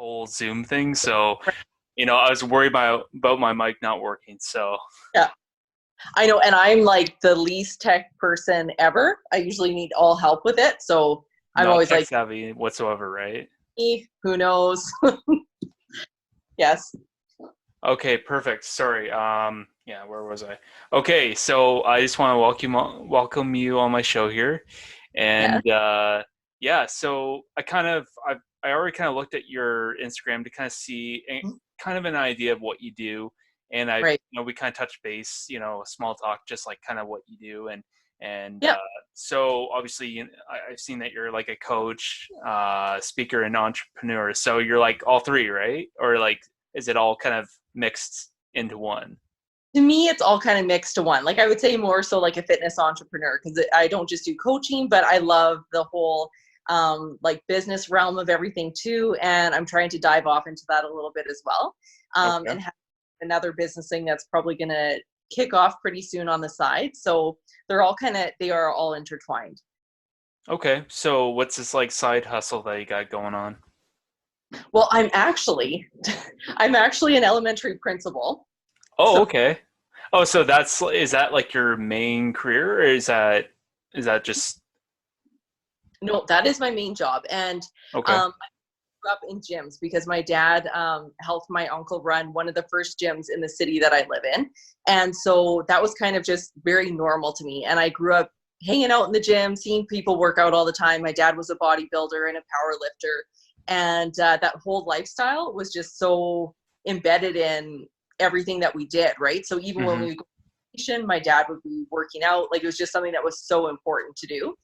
whole Zoom thing. So, Right. I was worried about my mic not working. So, Yeah, I know. And I'm like the least tech person ever. I usually need all help with it. So I'm not always tech like, savvy whatsoever, right? who knows? Yes. Okay, perfect. Sorry. Yeah, where was I? Okay, so I just want to welcome you on my show here, Yeah. and yeah, so I already kind of looked at your Instagram to kind of see kind of an idea of what you do, and Right. we kind of touch base, small talk, just like kind of what you do, and Yeah. so obviously I've seen that you're like a coach, speaker, and entrepreneur. So you're like all three, right? Or like is it all kind of mixed into one? To me, it's all kind of mixed to one. Like I would say more so like a fitness entrepreneur because I don't just do coaching, but I love the whole like business realm of everything too. And I'm trying to dive off into that a little bit as well. Okay. And have another business thing that's probably going to kick off pretty soon on the side. So they are all intertwined. Okay. So what's this like side hustle that you got going on? Well, I'm actually an elementary principal. Oh, So okay. Oh, so is that like your main career, or is that just no, that is my main job. And okay? I grew up in gyms because my dad helped my uncle run one of the first gyms in the city that I live in. And so that was kind of just very normal to me. And I grew up hanging out in the gym, seeing people work out all the time. My dad was a bodybuilder and a power lifter. And that whole lifestyle was just so embedded in everything that we did, right? So even when Hmm. we would go on vacation, my dad would be working out. Like it was just something that was so important to do.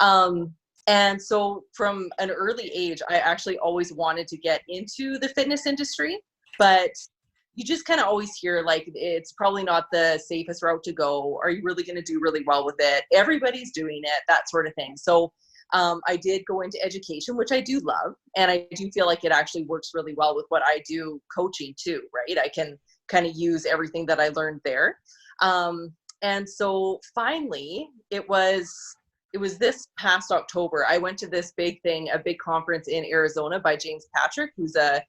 Um, and so from an early age, I actually always wanted to get into the fitness industry, but you just kind of always hear like it's probably not the safest route to go. Are you really going to do really well with it? Everybody's doing it, that sort of thing. So I did go into education, which I do love. And I do feel like it actually works really well with what I do coaching too, right? I can kind of use everything that I learned there. And so finally, it was this past October. I went to this big thing, a big conference in Arizona by James Patrick, who's a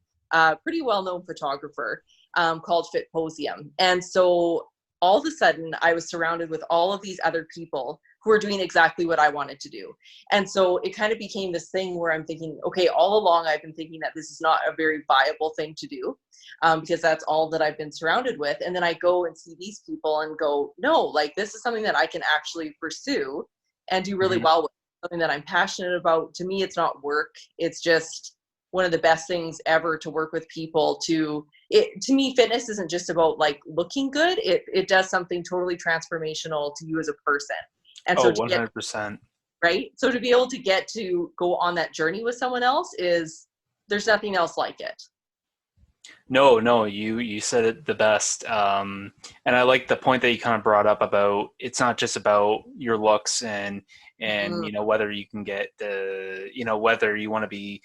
pretty well-known photographer, called Fitposium. And so all of a sudden, I was surrounded with all of these other people who were doing exactly what I wanted to do. And so it kind of became this thing where I'm thinking, okay, all along I've been thinking that this is not a very viable thing to do, because that's all that I've been surrounded with. And then I go and see these people and go, no, like this is something that I can actually pursue and do really Hmm. well with, something that I'm passionate about. To me, it's not work. It's just one of the best things ever to work with people to me, fitness isn't just about like looking good. It does something totally transformational to you as a person. And Oh, so to get 100%. right, so to be able to get to go on that journey with someone else is there's nothing else like it. No, no, you said it the best. And I like the point that you kind of brought up about it's not just about your looks and Mm, whether you can get whether you want to be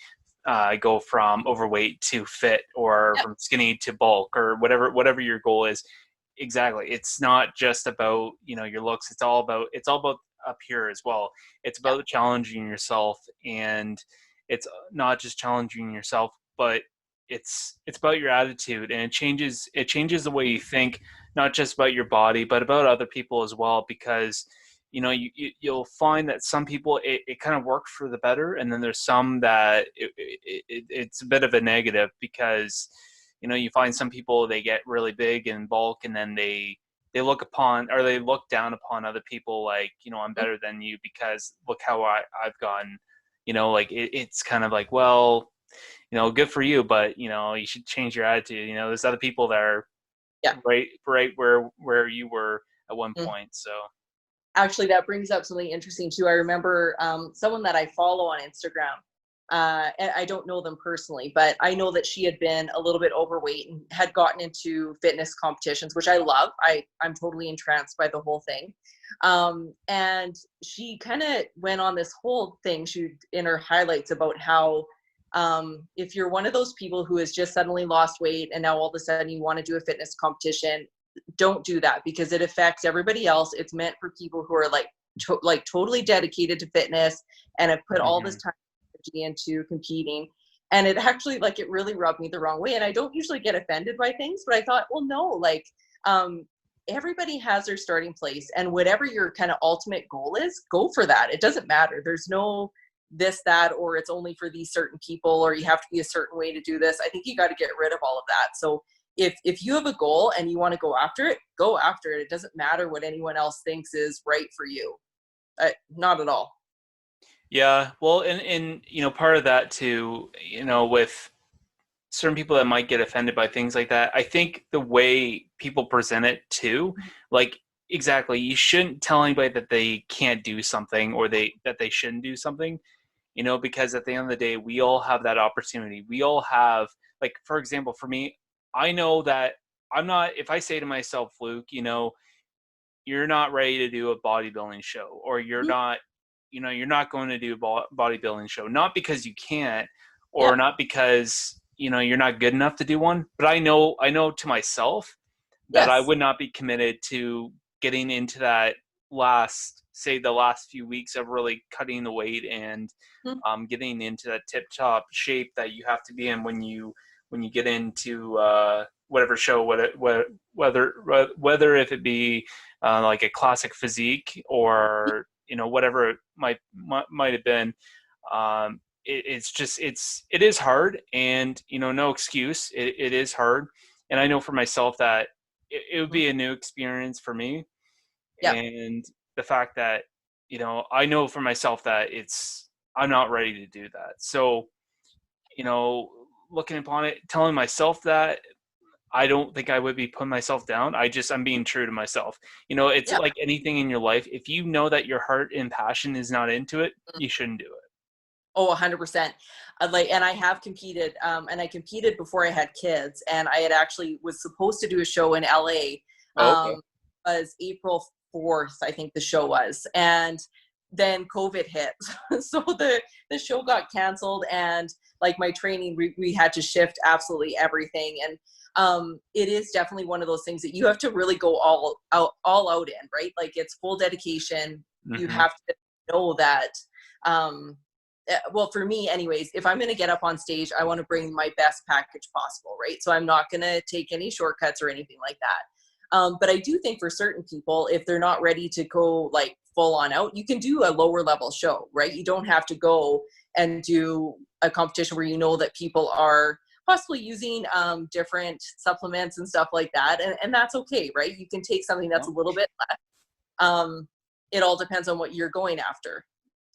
go from overweight to fit or yeah, from skinny to bulk or whatever your goal is. Exactly. It's not just about, your looks. It's all about up here as well. It's yeah, about challenging yourself, and it's not just challenging yourself, but it's about your attitude, and it changes the way you think, not just about your body but about other people as well, because you'll find that some people it kind of works for the better, and then there's some that it's a bit of a negative, because you find some people, they get really big in bulk, and then they look upon, or they look down upon other people, like, I'm mm, better than you because look how I've gone. Like it's kind of like, well, good for you, but you should change your attitude. There's other people that are yeah. right where you were at one Mm. point. So Actually, that brings up something interesting too. I remember someone that I follow on Instagram. And I don't know them personally, but I know that she had been a little bit overweight and had gotten into fitness competitions, which I love. I'm totally entranced by the whole thing. And she kind of went on this whole thing. She in her highlights about how if you're one of those people who has just suddenly lost weight and now all of a sudden you want to do a fitness competition, don't do that because it affects everybody else. It's meant for people who are like totally dedicated to fitness and have put all this mhm. time and energy into competing. And it actually, like, it really rubbed me the wrong way. And I don't usually get offended by things, but I thought, well, no, like, um, everybody has their starting place, and whatever your kind of ultimate goal is, go for that. It doesn't matter. There's no this, that, or it's only for these certain people, or you have to be a certain way to do this. I think you got to get rid of all of that. So if you have a goal and you want to go after it, go after it. It doesn't matter what anyone else thinks is right for you. Not at all. Yeah, well, and part of that too, with certain people that might get offended by things like that, I think the way people present it too, like exactly, you shouldn't tell anybody that they can't do something or that they shouldn't do something, because at the end of the day, we all have that opportunity. We all have, like, for example, for me, I know that I'm not, if I say to myself, Luke, you're not ready to do a bodybuilding show, or Mhm. you're not going to do a bodybuilding show, not because you can't, or Yep. not because you're not good enough to do one, but I know to myself that I Yes. would not be committed to getting into that the last few weeks of really cutting the weight and Mhm. getting into that tip top shape that you have to be in when you get into whatever show, whether if it be like a classic physique or whatever it might have been. It is hard, and no excuse. It is hard, and I know for myself that it would Mhm. be a new experience for me, Yep. and the fact that I know for myself that I'm not ready to do that. So you know looking upon it, telling myself that, I don't think I would be putting myself down. I'm being true to myself. It's Yep. like anything in your life. If you know that your heart and passion is not into it, you shouldn't do it. Oh, 100%. Like, and I have competed, and I competed before I had kids, and I had actually was supposed to do a show in LA. Oh, okay. Was April 4th, I think the show was, and then COVID hit, so the show got canceled, and like my training, we had to shift absolutely everything, and it is definitely one of those things that you have to really go all out in, right? Like, it's full dedication. You Hmm. have to know that. Um, well, for me anyways, if I'm going to get up on stage, I want to bring my best package possible, right? So I'm not going to take any shortcuts or anything like that. But I do think for certain people, if they're not ready to go like full on out, you can do a lower level show, right? You don't have to go and do a competition where you know that people are possibly using different supplements and stuff like that, and that's okay, right? You can take something that's a No. little bit less. um, it all depends on what you're going after.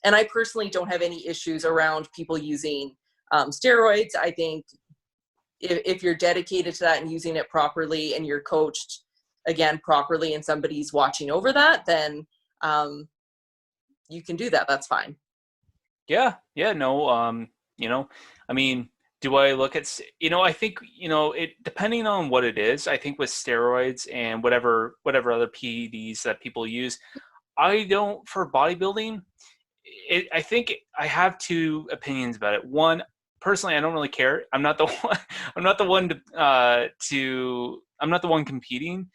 And I personally don't have any issues around people using steroids. I think if you're dedicated to that and using it properly, and you're coached again properly, and somebody's watching over that, then um, you can do that. That's fine. Yeah, yeah, no, I mean, do I look at, I think, it depending on what it is, I think with steroids and whatever other PEDs that people use, I don't, for bodybuilding, I think I have two opinions about it. One, personally, I don't really care. I'm not the one. I'm not the one competing.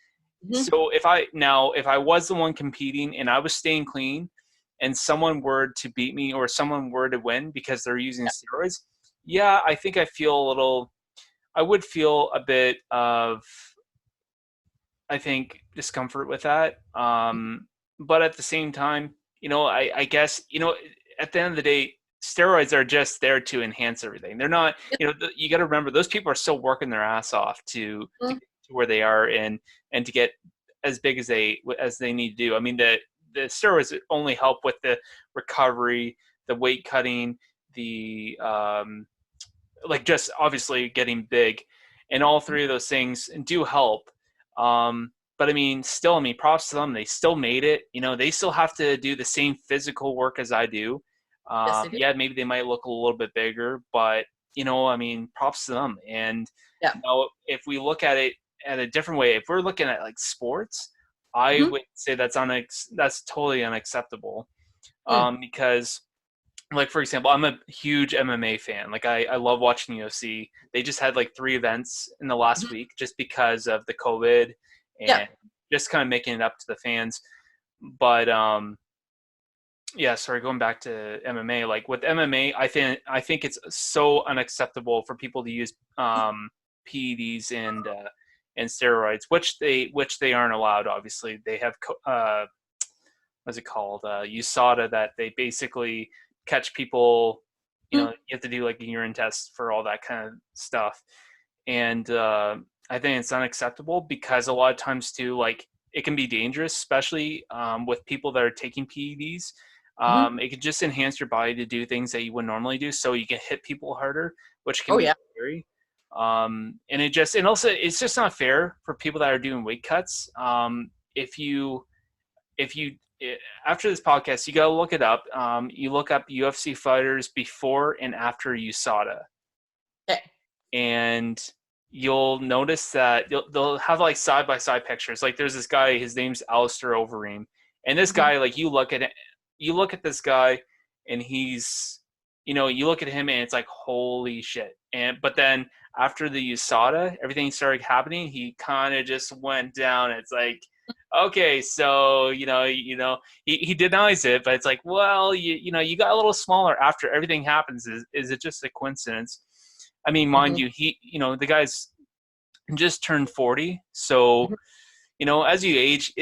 Mhm. So if I was the one competing and I was staying clean, and someone were to beat me or someone were to win because they're using steroids, yeah, I think I would feel a bit of, I think, discomfort with that. But at the same time, I guess, at the end of the day, steroids are just there to enhance everything. They're not, you got to remember, those people are still working their ass off to Mhm. get to where they are, and to get as big as they need to do. I mean, the steroids only help with the recovery, the weight cutting, the like, just obviously getting big, and all three of those things do help. But I mean, still, I mean, props to them. They still made it. They still have to do the same physical work as I do. Yes, I do. Yeah, maybe they might look a little bit bigger, but I mean, props to them. And Yeah. if we look at it at a different way, if we're looking at like sports, I Mhm. would say that's totally unacceptable. Mm. Because, like, for example, I'm a huge MMA fan. Like, I love watching UFC. They just had like 3 events in the last Mhm. week just because of the COVID, Yeah. and just kind of making it up to the fans. But yeah, sorry, going back to MMA, like with MMA, I think it's so unacceptable for people to use PEDs and steroids, which they aren't allowed. Obviously, they have what's it called, USADA, that they basically catch people. You know, you have to do like a urine test for all that kind of stuff, and I think it's unacceptable because a lot of times too, like it can be dangerous, especially with people that are taking PEDs. Mm-hmm. It can just enhance your body to do things that you would normally do, so you can hit people harder, which can Oh be yeah. scary. And also it's just not fair for people that are doing weight cuts. If you after this podcast, you gotta look it up. You look up UFC fighters before and after USADA, Okay. and you'll notice that they'll have like side by side pictures. Like there's this guy, his name's Alistair Overeem, and this Mm-hmm. guy, like you look at this guy, and you look at him, and it's like holy shit. But then after the USADA, everything started happening. He kind of just went down. It's like, okay, so he denies it, but it's like, well, you got a little smaller after everything happens. Is it just a coincidence? I mean, mind Mm-hmm. you, the guy's just turned 40. So, Mm-hmm. as you age,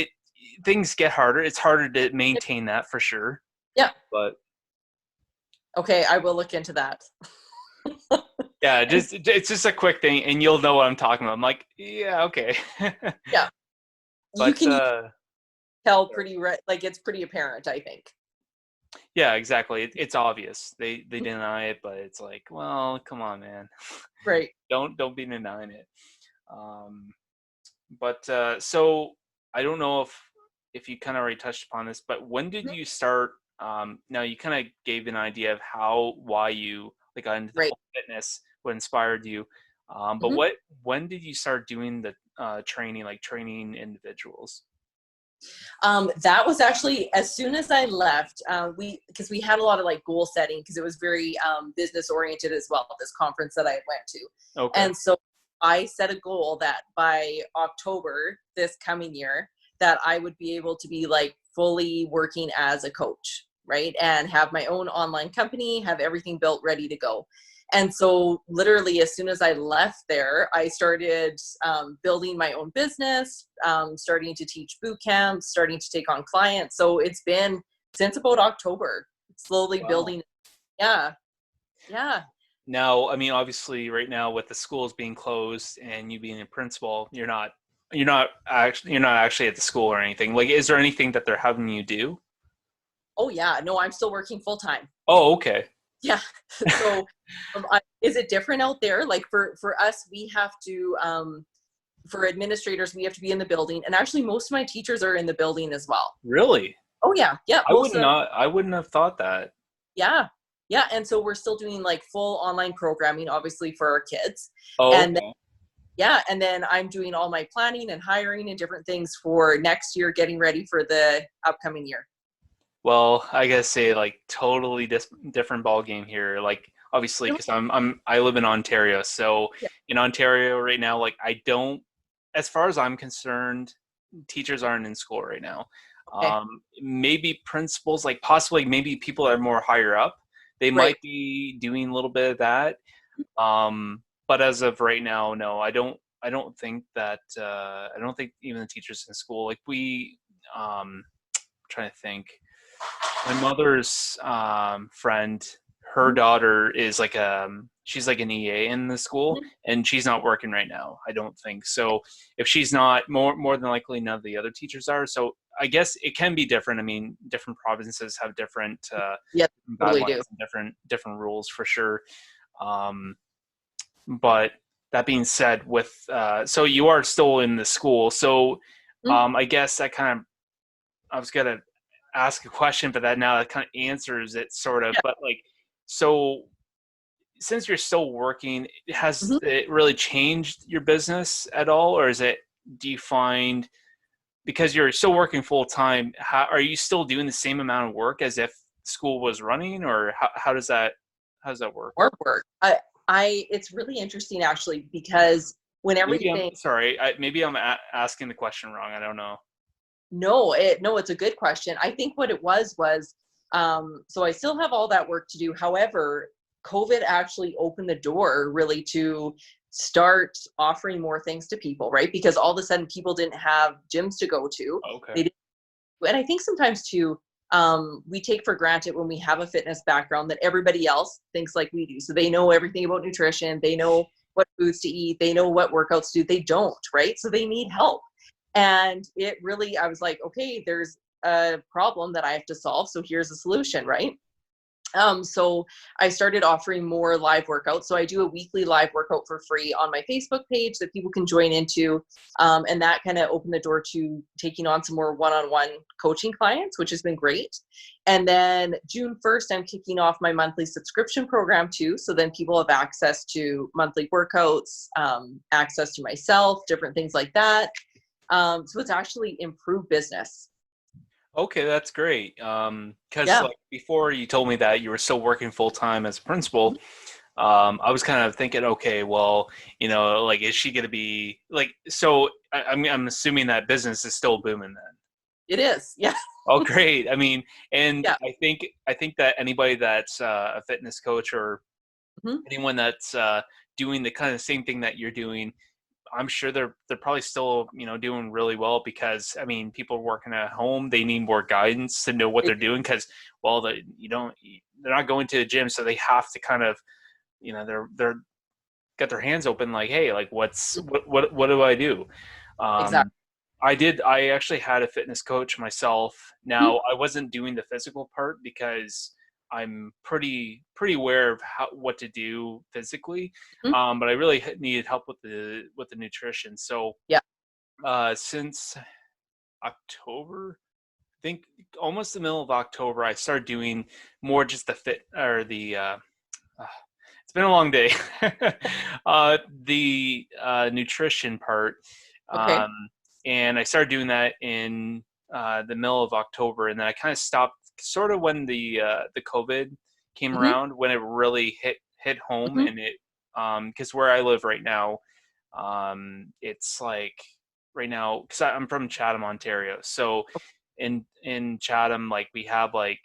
things get harder. It's harder to maintain that for sure. Yeah. But Okay, I will look into that. yeah, And it's just a quick thing, and you'll know what I'm talking about. I'm like, yeah, okay. yeah, you But can tell like it's pretty apparent, I think. yeah, exactly. It's obvious. They deny it, but it's like, well, come on, man. Right. Don't be denying it. Um, But so I don't know if you kind of already touched upon this, but when did Mhm. you start? Now you kind of gave an idea of why you like got into the Right. whole fitness, what inspired you. But Mhm. when did you start doing the training, like training individuals? That was actually as soon as I left. Because we had a lot of like goal setting because it was very business oriented as well. This conference that I went to, Okay. and so I set a goal that by October this coming year that I would be able to be like fully working as a coach, right, and have my own online company, have everything built, ready to go. And so literally as soon as I left there, I started building my own business, starting to teach boot camps, starting to take on clients. So it's been since about October, slowly Wow. building. Yeah. Yeah. Now, I mean, obviously, right now with the schools being closed and you being a principal, you're not actually at the school or anything. Like, is there anything that they're having you do? Oh yeah. No, I'm still working full time. Oh, okay. Yeah. So is it different out there? Like for us, we have to, for administrators, we have to be in the building. And actually most of my teachers are in the building as well. Really? Oh yeah. Yeah. I would Most of them. not. I wouldn't have thought that. Yeah. Yeah. And so we're still doing like full online programming, obviously for our kids. Oh, And then, okay. yeah. And then I'm doing all my planning and hiring and different things for next year, getting ready for the upcoming year. Well, I gotta say, like, totally different ball game here. Like, obviously, Really? because I live in Ontario, so Yeah. in Ontario right now, like, I don't, as far as I'm concerned, teachers aren't in school right now. Okay. Maybe principals, like, possibly, maybe people that are more higher up, they Right. might be doing a little bit of that. But as of right now, no, I don't. I don't think that. I don't think even the teachers in school, like trying to think. My mother's friend, her Mhm. daughter is like she's like an EA in the school, Mhm. and she's not working right now. I don't think so. If she's not, more than likely none of the other teachers are. So I guess it can be different. I mean, different provinces have different Yeah, totally do. guidelines and different rules for sure. Um, but that being said, with so you are still in the school, so Mhm. I guess that kind of I was gonna ask a question, but that kind of answers it sort of. Yeah. But like, so since you're still working, has Mhm. it really changed your business at all, or is it? Do you find because you're still working full time, are you still doing the same amount of work as if school was running, or how does that work? Or work. It's really interesting actually because when Maybe I'm everything, sorry. Maybe I'm asking the question wrong. I don't know. no, it's a good question. I think what it was So I still have all that work to do. However, COVID actually opened the door really to start offering more things to people, right? Because all of a sudden people didn't have gyms to go to. Okay. They didn't, and I think sometimes too, we take for granted when we have a fitness background that everybody else thinks like we do. So they know everything about nutrition, they know what foods to eat, they know what workouts to do. They don't, right? So they need help. And it really, I was like, okay, there's a problem that I have to solve. So here's a solution, right? So I started offering more live workouts. So I do a weekly live workout for free on my Facebook page that people can join into. And that kind of opened the door to taking on some more one-on-one coaching clients, which has been great. And then June 1st, I'm kicking off my monthly subscription program too. So then people have access to monthly workouts, access to myself, different things like that. So it's actually improved business. Okay, that's great. Because Yeah. like before you told me that you were still working full time as a principal, I was kind of thinking, okay, well, like, is she going to be like? So I'm assuming that business is still booming then. It is. Yeah. Oh, great. I mean, and Yeah. I think that anybody that's a fitness coach or Mhm. anyone that's doing the kind of same thing that you're doing, I'm sure they're probably still doing really well because I mean people are working at home. They need more guidance to know what They they're do. doing because well they're not going to the gym, so they have to kind of they're got their hands open like, hey, like what do I do? Exactly. Um, I actually had a fitness coach myself. Mhm. Now I wasn't doing the physical part because I'm pretty aware of what to do physically, Mhm. but I really needed help with the nutrition. So Yeah. since October, I think almost the middle of October, I started doing more just the fit or the. Uh, it's been a long day. The nutrition part, Okay. um, and I started doing that in the middle of October, and then I kind of stopped sort of when the COVID came Mhm. around, when it really hit home, Mhm. and it because where I live right now, it's like right now because I'm from Chatham, Ontario. So in Chatham, like we have like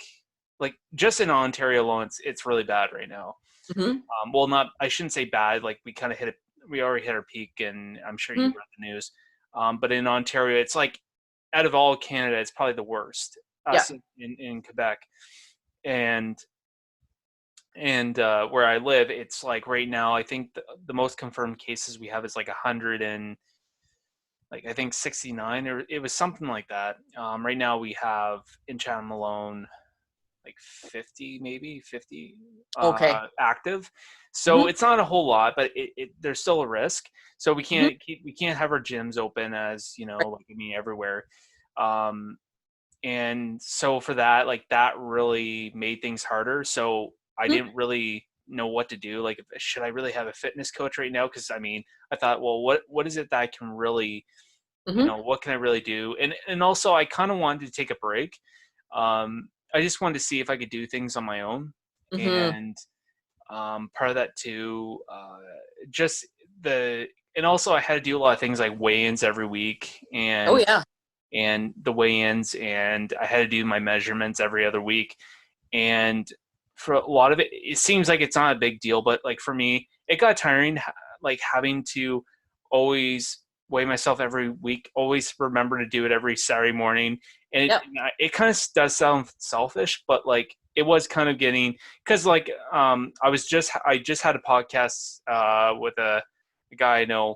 just in Ontario alone, it's really bad right now. Mhm. Well, not I shouldn't say bad. Like we kind of we already hit our peak, and I'm sure you Mhm. read the news. But in Ontario, it's like out of all Canada, it's probably the worst. Yeah. Us in Quebec, and where I live, it's like right now. I think the most confirmed cases we have is like 100 and like I think 69 or it was something like that. Right now we have in Chatham alone like 50, maybe 50 Okay. active. So Mhm. it's not a whole lot, but there's still a risk. So Mhm. we can't have our gyms open as Right. like I mean everywhere. Um, and so for that, like that really made things harder. So I Mhm. didn't really know what to do. Like, should I really have a fitness coach right now? Because I mean, I thought, well, what is it that I can really, Mhm. what can I really do? And also, I kind of wanted to take a break. I just wanted to see if I could do things on my own, Mhm. and part of that too, just the and also I had to do a lot of things like weigh-ins every week, Oh yeah. and the weigh-ins, and I had to do my measurements every other week. And for a lot of it, it seems like it's not a big deal, but like for me, it got tiring, like having to always weigh myself every week, always remember to do it every Saturday morning. And Yep. it kind of does sound selfish, but like it was kind of getting because like I just had a podcast with a guy I know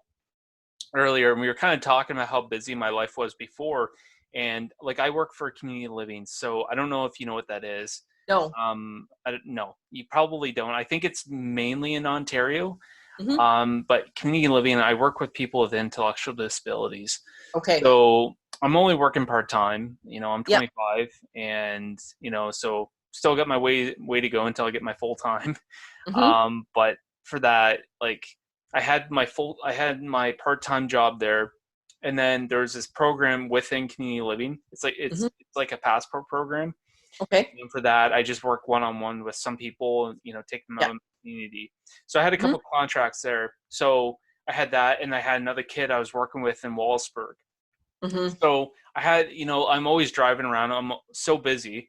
earlier, and we were kind of talking about how busy my life was before. And like I work for community living, so I don't know if you know what that is. No. I don't know. You probably don't. I think it's mainly in Ontario. Mhm. But community living, I work with people with intellectual disabilities. Okay. So I'm only working part time. I'm Yep. 25, and so still got my way to go until I get my full time. Mhm. But for that, like I had my part time job there, and then there's this program within community living. Mhm. It's like a passport program, Okay. and for that, I just work one on one with some people, take them Yeah. out in the community. So I had a Mhm. couple contracts there. So I had that, and I had another kid I was working with in Wallsburg. Mhm. So I had, I'm always driving around. I'm so busy,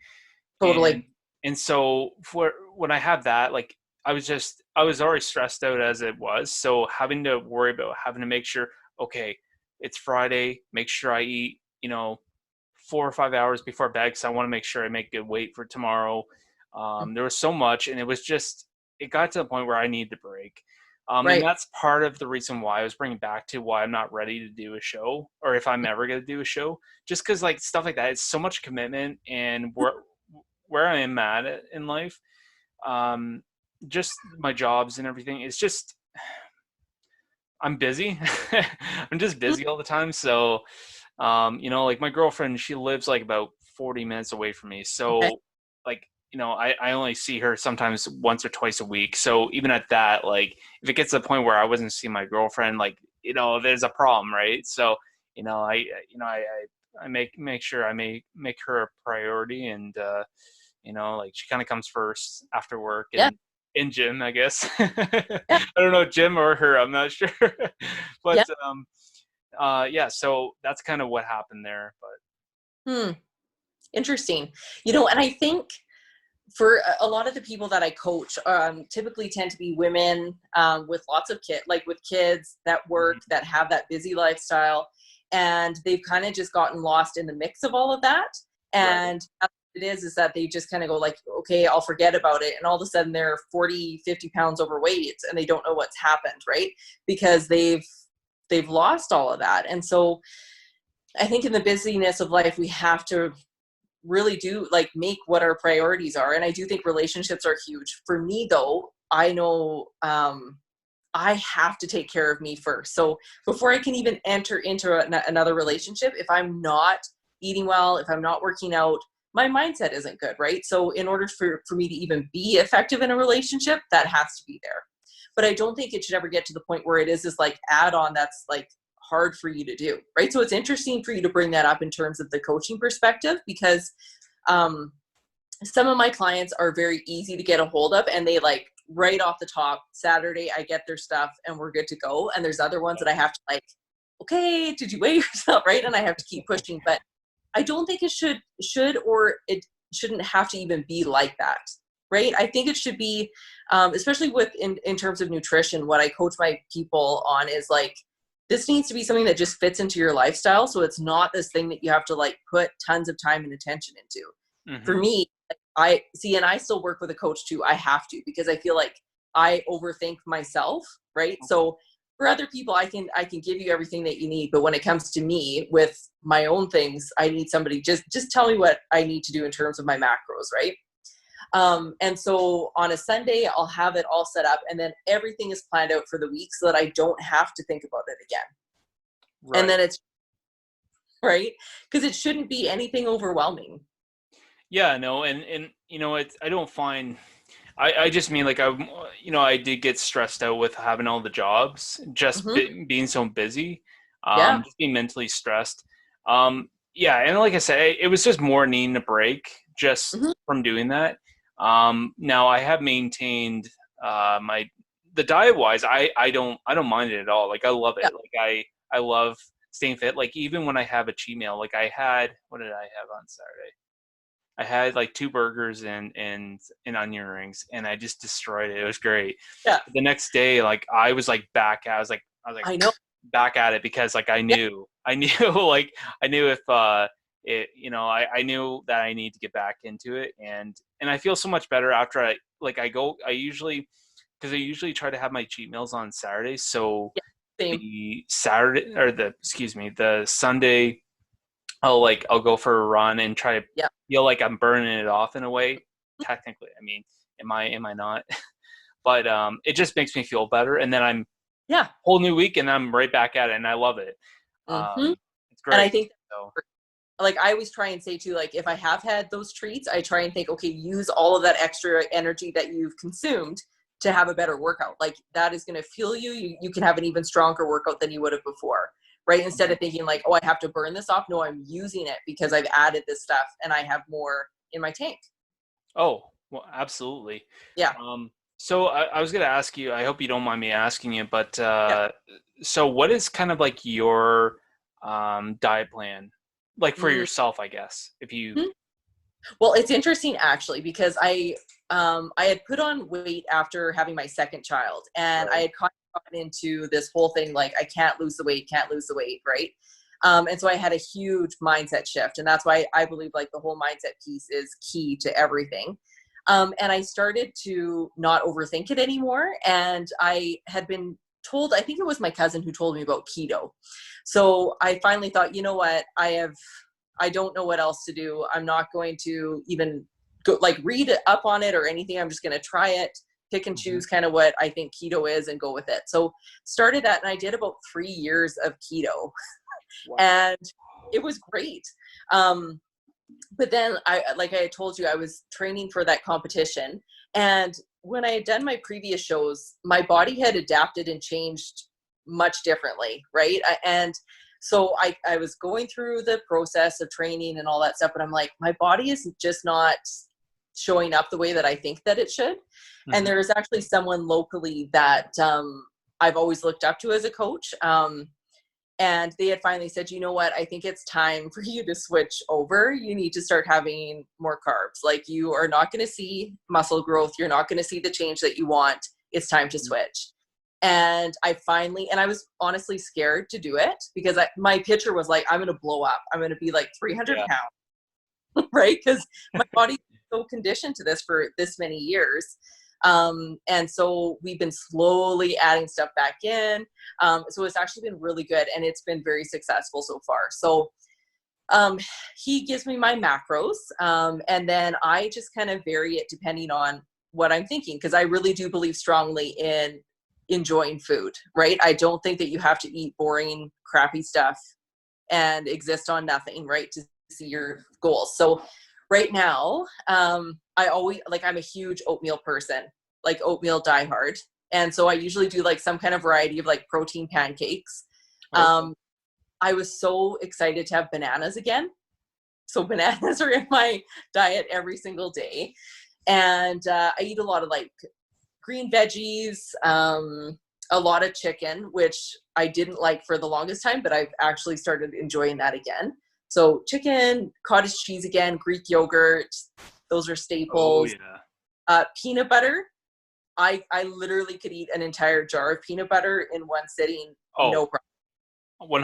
Totally. And so for when I have that, like I was already stressed out as it was. So having to worry about having to make sure, okay, it's Friday, make sure I eat, 4 or 5 hours before bed because I want to make sure I make good weight for tomorrow. There was so much, and it got to the point where I needed to break. And Right. that's part of the reason why I was bringing back to why I'm not ready to do a show, or if I'm ever going to do a show, just because like stuff like that, it's so much commitment, and where I am at in life, um, just my jobs and everything. It's just I'm busy. I'm just Mhm. busy all the time. So, like my girlfriend, she lives like about 40 minutes away from me. Okay. So, like, I only see her sometimes once or twice a week. So even at that, like, if it gets to the point where I wasn't seeing my girlfriend, like, there's a problem, right? So, I make sure I make her a priority, and like she kind of comes first after work Yeah. and in gym, I guess. Yeah. I don't know, Jim or her, I'm not sure. But Yeah. yeah, so that's kind of what happened there. But Hmm. Interesting. And I think for a lot of the people that I coach, typically tend to be women with lots of like with kids that work, mhm, that have that busy lifestyle, and they've kind of just gotten lost in the mix of all of that. right. And what it is that they just kind of go like, okay, I'll forget about it. And all of a sudden they're 40, 50 pounds overweight and they don't know what's happened, right? Because they've lost all of that. And so I think in the busyness of life, we have to really do like make what our priorities are. And I do think relationships are huge. For me though, I know I have to take care of me first. So before I can even enter into another relationship, if I'm not eating well, if I'm not working out, my mindset isn't good, right? So in order for me to even be effective in a relationship, that has to be there. But I don't think it should ever get to the point where it is this like add-on that's like hard for you to do, right? So it's interesting for you to bring that up in terms of the coaching perspective, because um, some of my clients are very easy to get a hold of, and they like right off the top, Saturday, I get their stuff and we're good to go. And there's other ones that I have to like, okay, did you weigh yourself? Right. And I have to keep pushing. But I don't think it should, or it shouldn't have to even be like that. Right. I think it should be, especially with in terms of nutrition, what I coach my people on is like, this needs to be something that just fits into your lifestyle. So it's not this thing that you have to like put tons of time and attention into. For hmm me, I see, and I still work with a coach too. I have to, because I feel like I overthink myself, right? Okay. So for other people, I can give you everything that you need, but when it comes to me with my own things, I need somebody just tell me what I need to do in terms of my macros, right? And so on a Sunday, I'll have it all set up, and then everything is planned out for the week so that I don't have to think about it again. And Right. then it's right, because it shouldn't be anything overwhelming. Yeah, no, and I don't find I just mean like I did get stressed out with having all the jobs, just Hmm. being so busy, Yeah. just being mentally stressed. Yeah, and like I said, it was just more needing a break just Hmm. from doing that. Now I have maintained my the diet wise, I don't mind it at all. Like I love Yeah. it. Like I love staying fit. Like even when I have a cheat meal, like I had what did I have on Saturday? I had like two burgers and onion rings, and I just destroyed it. It was great. Yeah. The next day, like I was like back. I was like I know. back at it because like Yeah. I knew like I knew if I knew that I need to get back into it, and I feel so much better after I usually because I usually try to have my cheat meals on Saturdays. So Yeah. Same. the Saturday or the excuse me the Sunday I'll go for a run and try to Yeah. feel like I'm burning it off in a way. Technically, I mean, am I not? But it just makes me feel better, and then I'm Yeah. whole new week, and I'm right back at it, and I love it. Hmm. It's And I great. think, So like, I always try and say too, like, if I have had those treats, I try and think, okay, use all of that extra energy that you've consumed to have a better workout. Like, that is going to fuel you. You can have an even stronger workout than you would have before, right? Instead mhm. of thinking, like, oh, I have to burn this off. No, I'm using it because I've added this stuff and I have more in my tank. Oh, well, absolutely. Yeah. So I was gonna ask you. I hope you don't mind me asking you, but Yeah. so what is kind of like your diet plan, like for Mm-hmm. yourself, I guess, if you. Well, it's interesting actually because I had put on weight after having my second child, and I Right. had gotten into this whole thing like I can't lose the weight, right? And so I had a huge mindset shift, and that's why I believe like the whole mindset piece is key to everything. And I started to not overthink it anymore, and I had been told, I think it was my cousin who told me about keto. So I finally thought, you know what, I don't know what else to do. I'm not going to even go like read up on it or anything. I'm just going to try it, pick and Hmm. choose kind of what I think keto is and go with it. So started that, and I did about 3 years of keto, Wow. and it was great. Um, but then like I had told you, I was training for that competition. And when I had done my previous shows, my body had adapted and changed much differently. Right. And so I was going through the process of training and all that stuff, but I'm like, my body is just not showing up the way that I think that it should. And Hmm. there is actually someone locally that I've always looked up to as a coach. And they had finally said, you know what, I think it's time for you to switch over. You need to start having more carbs. Like, you are not going to see muscle growth. You're not going to see the change that you want. It's time to switch. And I was honestly scared to do it because my picture was like, I'm going to blow up. I'm going to be like 300 Yeah. pounds, right? Because my body's so conditioned to this for this many years. And so we've been slowly adding stuff back in. So it's actually been really good, and it's been very successful so far. So um, he gives me my macros, and then I just kind of vary it depending on what I'm thinking, because I really do believe strongly in enjoying food, right? I don't think that you have to eat boring, crappy stuff and exist on nothing, right, to see your goals. So right now, I always like, I'm a huge oatmeal person, like oatmeal diehard. And so I usually do like some kind of variety of like protein pancakes. Okay. Um, I was so excited to have bananas again. So bananas are in my diet every single day. And I eat a lot of like green veggies, a lot of chicken, which I didn't like for the longest time, but I've actually started enjoying that again. So chicken, cottage cheese again, Greek yogurt, those are Oh staples. yeah. Peanut butter. I literally could eat an entire jar of peanut butter in one sitting, Oh, no problem.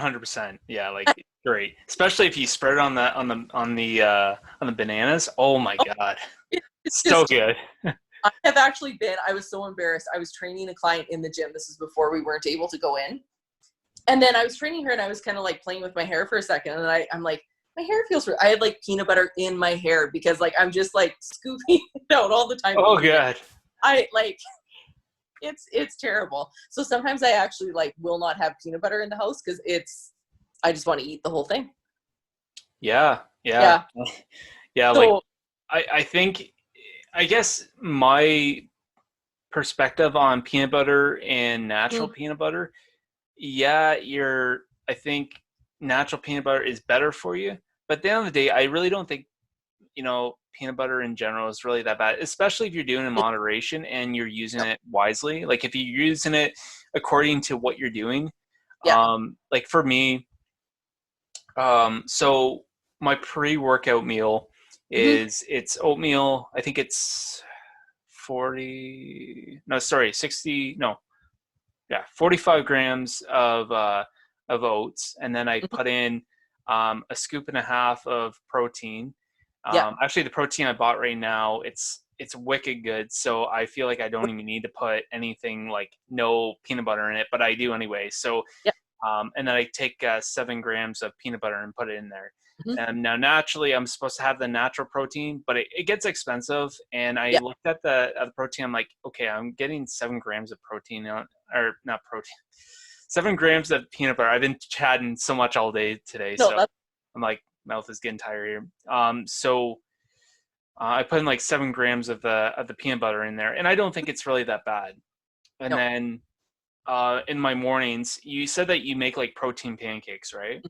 100%. Yeah, like great. Especially if you spread it on the bananas. Oh my God. It's So just, good. I was so embarrassed. I was training a client in the gym. This is before we weren't able to go in. And then I was training her, and I was kind of like playing with my hair for a second. And I'm like, my hair feels I had like peanut butter in my hair because like I'm just like scooping it out all the time Oh eating it. God. I like it's terrible. So sometimes I actually like will not have peanut butter in the house because I just want to eat the whole thing. Yeah. Yeah. Yeah. Yeah, like So I think I guess my perspective on peanut butter and natural mm, peanut butter, yeah, I think natural peanut butter is better for you. But at the end of the day, I really don't think, peanut butter in general is really that bad, especially if you're doing it in moderation and you're using no, it wisely. Like if you're using it according to what you're doing. yeah. Like for me, so my pre-workout meal Hmm. it's oatmeal. I think it's 40, no, sorry, 60, no, yeah, 45 grams of oats, and then I Hmm. put in a scoop and a half of protein. Yeah. Actually, the protein I bought right now, it's wicked good. So I feel like I don't even need to put anything like no peanut butter in it, but I do anyway. So Yeah. and then I take 7 grams of peanut butter and put it in there. Hmm. And now, naturally, I'm supposed to have the natural protein, but it gets expensive. And I Yeah. looked at the protein. I'm like, okay, I'm getting 7 grams of protein or not protein, 7 grams of peanut butter. I've been chatting so much all day today, No, so that's I'm like, mouth is getting tired here. So I put in like 7 grams of the peanut butter in there, and I don't think it's really that bad. And no. then in my mornings, you said that you make like protein pancakes, right?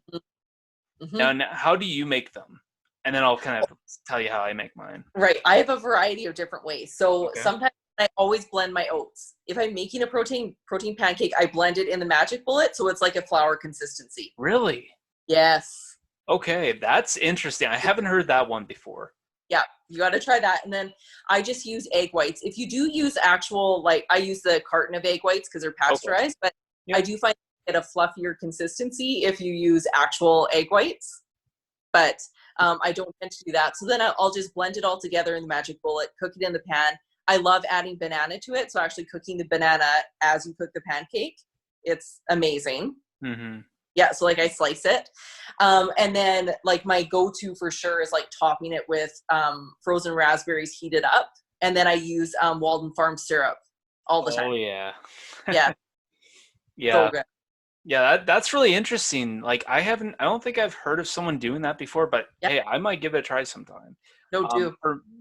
Hmm. Now, how do you make them? And then I'll kind of tell you how I make mine. Right. I have a variety of different ways. So Okay. sometimes I always blend my oats. If I'm making a protein pancake, I blend it in the magic bullet so it's like a flour consistency. Really? Yes. Okay, that's interesting. I haven't heard that one before. Yeah, you got to try that. And then I just use egg whites. If you do use actual, like I use the carton of egg whites because they're Okay. pasteurized, but I Yep. do find it a fluffier consistency if you use actual egg whites. But I don't tend to do that. So then I'll just blend it all together in the magic bullet, cook it in the pan. I love adding banana to it. So actually cooking the banana as you cook the pancake, it's amazing. Mm-hmm. Yeah, so like I slice it. And then like my go-to for sure is like topping it with frozen raspberries heated up. And then I use Walden Farm syrup all the Oh time. yeah. Yeah, so Yeah. good. Yeah, that's really interesting. Like I don't think I've heard of someone doing that before, but Yeah, hey, I might give it a try sometime. no do.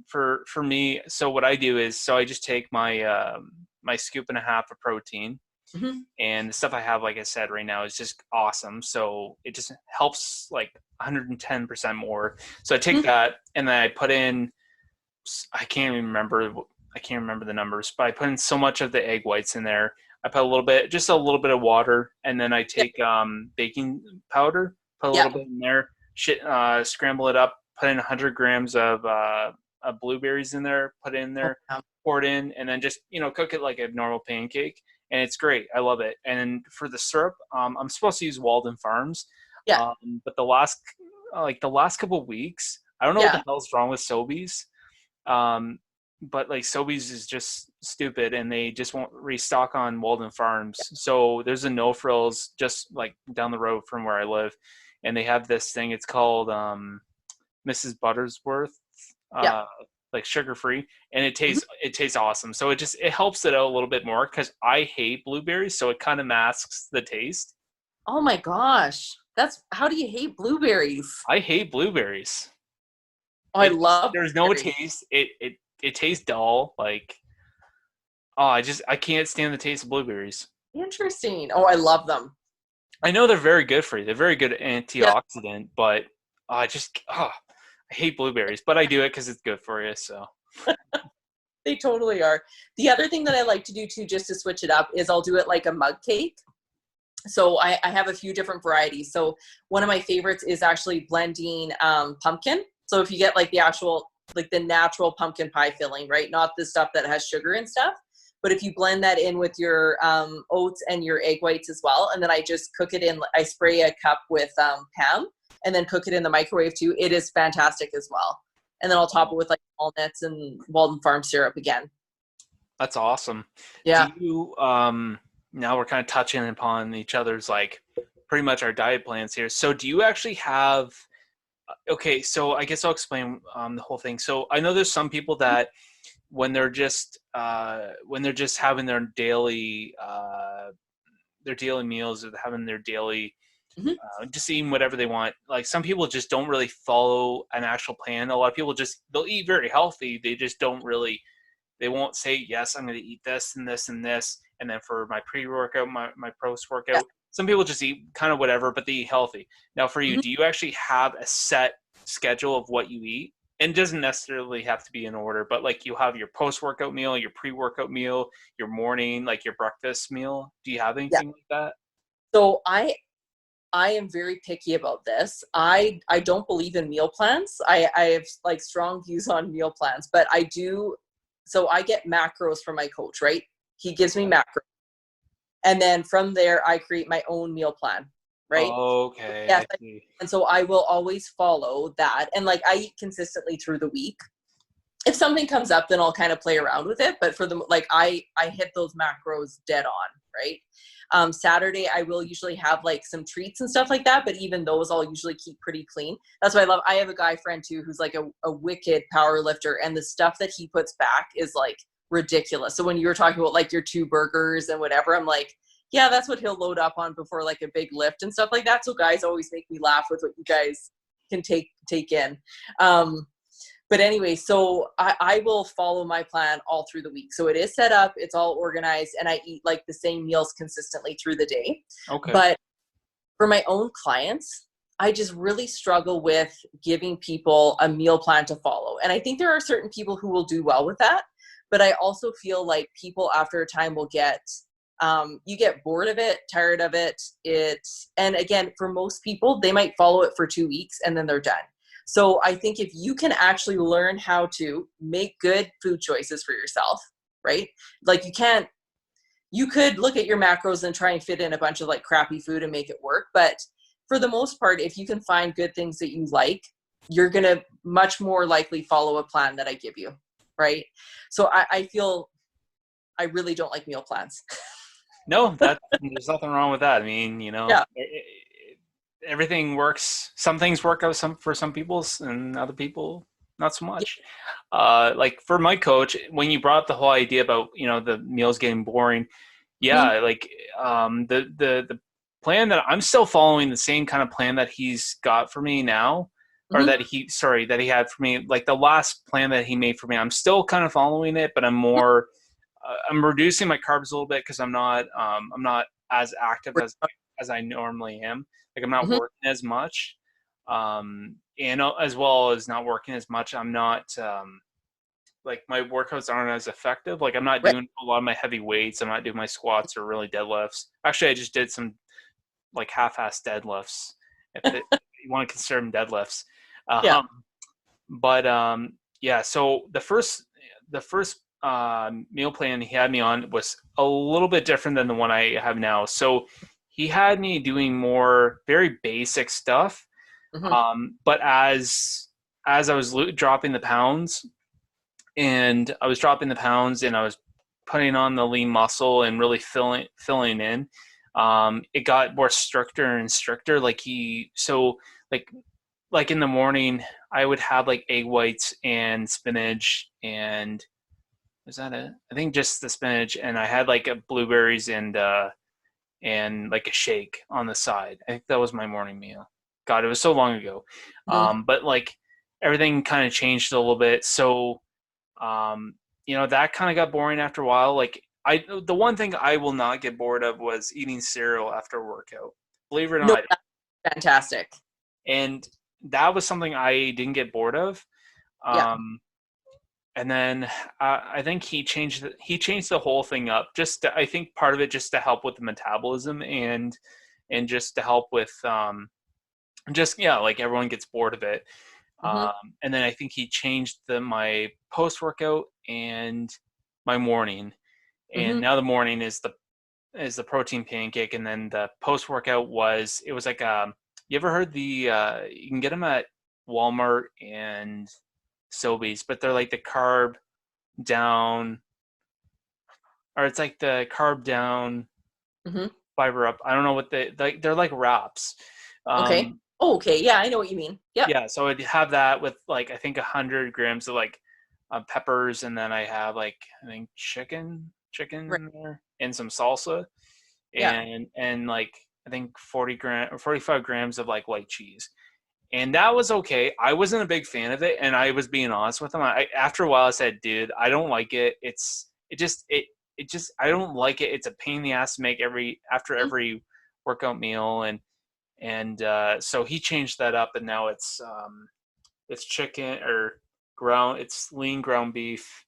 For me, so what I do is so I just take my my scoop and a half of protein, Hmm. and the stuff I have, like I said, right now is just awesome. So it just helps like 110% more. So I take Hmm. that and then I put in, I can't even remember, I can't remember the numbers, but I put in so much of the egg whites in there. I put a little bit, just a little bit of water, and then I Yeah, take baking powder, put a yeah. little bit in there, scramble it up, put in 100 grams of blueberries in there, put it in Oh, there, yeah. pour it in, and then just cook it like a normal pancake, and it's great. I love it. And for the syrup, I'm supposed to use Walden Farms, Yeah, but the last couple of weeks, I don't know what the yeah. hell's wrong with Sobeys, um, but like Sobeys is just stupid, and they just won't restock on Walden Farms. So there's a No Frills just like down the road from where I live, and they have this thing. It's called Mrs. Buttersworth, Yeah. uh, like sugar free, and Mhm. it tastes awesome. So it helps it out a little bit more because I hate blueberries, so it kind of masks the taste. Oh my gosh. That's how do you hate blueberries? I hate blueberries. Oh, I love There's no blueberries. taste. It tastes dull. Like, oh, I can't stand the taste of blueberries. Interesting. Oh, I love them. I know they're very good for you. They're very good Yeah, antioxidant, but I hate blueberries, but I do it because it's good for you. So they totally are. The other thing that I like to do too, just to switch it up, is I'll do it like a mug cake. So I have a few different varieties. So one of my favorites is actually blending pumpkin. So if you get like the actual, like the natural pumpkin pie filling, right? Not the stuff that has sugar and stuff. But if you blend that in with your oats and your egg whites as well, and then I just cook it in, I spray a cup with Pam and then cook it in the microwave too. It is fantastic as well. And then I'll top it with like walnuts and Walden Farm syrup again. that's awesome. Do Yeah. you now we're kind of touching upon each other's like pretty much our diet plans here. So do you actually have okay, so I guess I'll explain the whole thing. So I know there's some people that when they're just having their daily meals or having their daily Hmm. just eating whatever they want. Like some people just don't really follow an actual plan. A lot of people just they'll eat very healthy. They just don't really they won't say yes. I'm going to eat this and this and this, and then for my pre-workout, my post Yeah. workout. Some people just eat kind of whatever, but they eat healthy. Now, for you, Hmm. do you actually have a set schedule of what you eat? And it doesn't necessarily have to be in order, but like you have your post workout meal, your pre workout meal, your morning, like your breakfast meal. Do you have Yeah. anything like that? So I am very picky about this. I don't believe in meal plans. I have like strong views on meal plans, but I do. So I get macros from my coach, right? He gives me Okay. macros, and then from there I create my own meal plan, right? Okay, Yes, I see. and so I will always follow that, and like I eat consistently through the week. If something comes up, then I'll kind of play around with it. But for the like, I hit those macros dead on, right? Saturday, I will usually have like some treats and stuff like that. But even those, I'll usually keep pretty clean. That's why I love. I have a guy friend too who's like a wicked power lifter, and the stuff that he puts back is like ridiculous. So when you were talking about like your two burgers and whatever, I'm like, yeah, that's what he'll load up on before like a big lift and stuff like that. So guys always make me laugh with what you guys can take in. Um, but anyway, so I will follow my plan all through the week. So it is set up, it's all organized, and I eat like the same meals consistently through the day. Okay. But for my own clients, I just really struggle with giving people a meal plan to follow. And I think there are certain people who will do well with that. But I also feel like people after a time will you get bored of it, tired of it. And again, for most people, they might follow it for 2 weeks and then they're done. So I think if you can actually learn how to make good food choices for yourself, right? Like you could look at your macros and try and fit in a bunch of like crappy food and make it work. But for the most part, if you can find good things that you like, you're going to much more likely follow a plan that I give you. Right. So I feel I really don't like meal plans. No, there's nothing wrong with that. I mean, Yeah. everything works. Some things work out for some people, and other people not so Yeah. much. Like for my coach, when you brought up the whole idea about the meals getting boring, Mm-hmm. yeah, like the plan that I'm still following the same kind of plan that he's got for me now, or Mm-hmm. that he had for me. Like the last plan that he made for me, I'm still kind of following it, but I'm reducing my carbs a little bit because I'm not as active as I normally am. Like I'm not Mm-hmm. working as much, and as well as not working as much, I'm not like my workouts aren't as effective. Like I'm not Right. doing a lot of my heavy weights. I'm not doing my squats or really deadlifts. Actually, I just did some like half-ass deadlifts, if you want to consider them deadlifts. Yeah. Um, but yeah, so the first meal plan he had me on was a little bit different than the one I have now. So he had me doing more very basic stuff, Mm-hmm. but as I was dropping the pounds, and I was dropping the pounds, and I was putting on the lean muscle and really filling in. It got more stricter and stricter. Like like in the morning, I would have like egg whites and spinach, and was that it? I think just the spinach, and I had like a blueberries and like a shake on the side. I think that was my morning meal. God, it was so long ago. Mm-hmm. But like everything kind of changed a little bit. So um, that kind of got boring after a while. Like the one thing I will not get bored of was eating cereal after a workout. Believe it or No, not, that's fantastic. and that was something I didn't get bored of. Yeah. Um, and then I think he changed the whole thing up. I think part of it just to help with the metabolism and just to help with just yeah, like everyone gets bored of it. Mm-hmm. And then I think he changed my post workout and my morning. And Mm-hmm. now the morning is the protein pancake, and then the post workout it was like you ever heard you can get them at Walmart and Sobeys, but they're like the carb down, or it's like the carb down Mm-hmm. fiber up. I don't know what they're like wraps. Okay. Um, Oh, okay. Yeah, I know what you mean. Yep. yeah, so I'd have that with like I think 100 grams of like peppers, and then I have like I think chicken Right. in there, and some salsa, Yeah. and like I think 45 grams of like white cheese. And that was okay. I wasn't a big fan of it, and I was being honest with him. After a while, I said, "Dude, I don't like it. It just I don't like it. It's a pain in the ass to make after Mm-hmm. every workout meal." And so he changed that up, and now it's chicken or it's lean ground beef,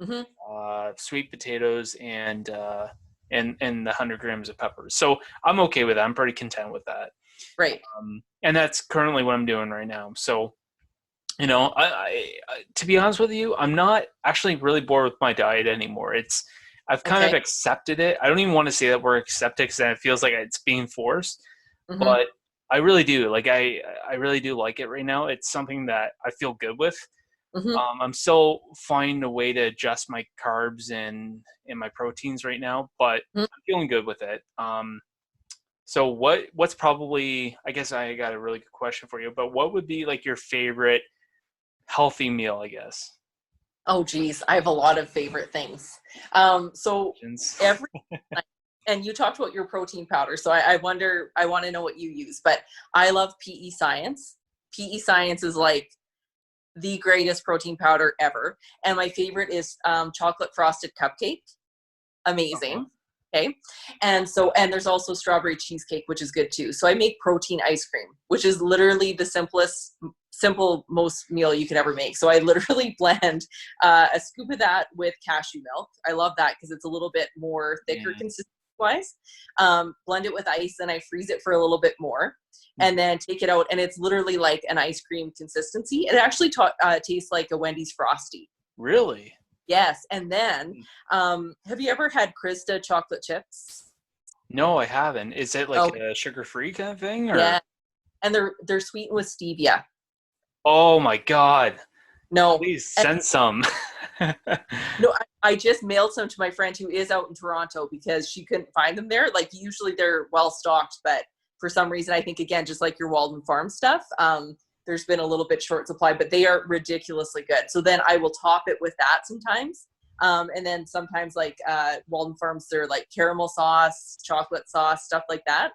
Mm-hmm. sweet potatoes, and the 100 grams of peppers. So I'm okay with that. I'm pretty content with that. Right. And that's currently what I'm doing right now. So, to be honest with you, I'm not actually really bored with my diet anymore. I've kind of Okay. accepted it. I don't even want to say that we're accepted because it feels like it's being forced, Mm-hmm. but I really do. Like I really do like it right now. It's something that I feel good with. Mm-hmm. I'm still finding a way to adjust my carbs and my proteins right now, but Mm-hmm. I'm feeling good with it. So what's probably, I guess I got a really good question for you, but what would be like your favorite healthy meal, I guess? Oh, geez. I have a lot of favorite things. So Options. every and you talked about your protein powder. So I want to know what you use, but I love PE Science. PE Science is like the greatest protein powder ever. And my favorite is chocolate frosted cupcake. Okay. Amazing. Okay. And there's also strawberry cheesecake, which is good too. So I make protein ice cream, which is literally the most meal you could ever make. So I literally blend a scoop of that with cashew milk. I love that because it's a little bit more thicker Mm, consistency wise. Blend it with ice, and I freeze it for a little bit more, and then take it out, and it's literally like an ice cream consistency. It actually tastes like a Wendy's Frosty. Really? Yes. And then, have you ever had Krista chocolate chips? No, I haven't. Is it like Oh, a sugar-free kind of thing, yeah. or? And they're sweetened with stevia. Oh my God. No, Please and send some. no, I just mailed some to my friend who is out in Toronto because she couldn't find them there. Like usually they're well stocked, but for some reason, I think again, just like your Walden Farm stuff, there's been a little bit short supply, but they are ridiculously good. So then I will top it with that sometimes. And then sometimes like Walden Farms, they're like caramel sauce, chocolate sauce, stuff like that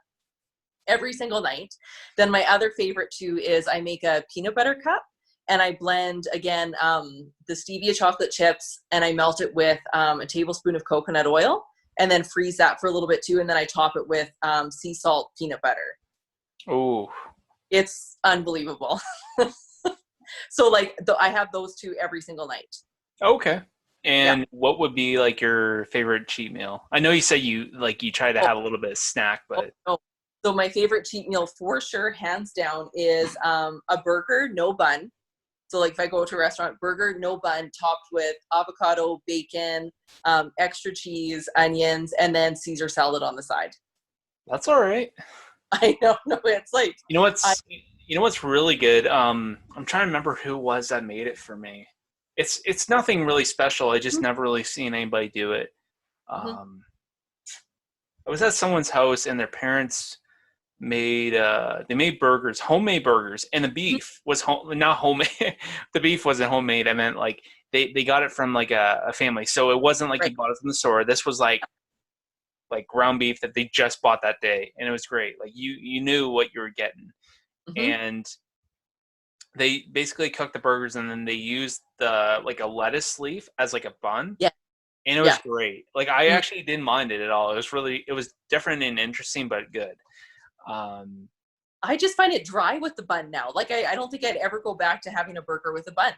every single night. Then my other favorite too is I make a peanut butter cup, and I blend again the stevia chocolate chips, and I melt it with a tablespoon of coconut oil, and then freeze that for a little bit too. And then I top it with sea salt peanut butter. Oh, It's unbelievable. So like I have those two every single night. okay. Yeah. And what would be like your favorite cheat meal? I know you say you try to Oh, have a little bit of snack, oh, but oh. So my favorite cheat meal for sure, hands down, is a burger, no bun. So like if I go to a restaurant, burger, no bun, topped with avocado, bacon, extra cheese, onions, and then Caesar salad on the side. that's all right. I know, no, it's like, You know I, what's really good? I'm trying to remember who it was that made it for me. It's nothing really special. I just mhm, never really seen anybody do it. mhm, Um, I was at someone's house and their parents made they made burgers, homemade burgers, and the mhm. beef was not homemade. The beef wasn't homemade. I meant like they got it from like a family, so it wasn't like Right. you bought it from the store. This was like ground beef that they just bought that day, and it was great. Like you knew what you were getting, Hmm. and they basically cooked the burgers and then they used the like a lettuce leaf as like a bun, Yeah. and it was Yeah. great. Like I Mm. actually didn't mind it at all. It was different and interesting, but good. Um, I just find it dry with the bun now. Like I don't think I'd ever go back to having a burger with a bun.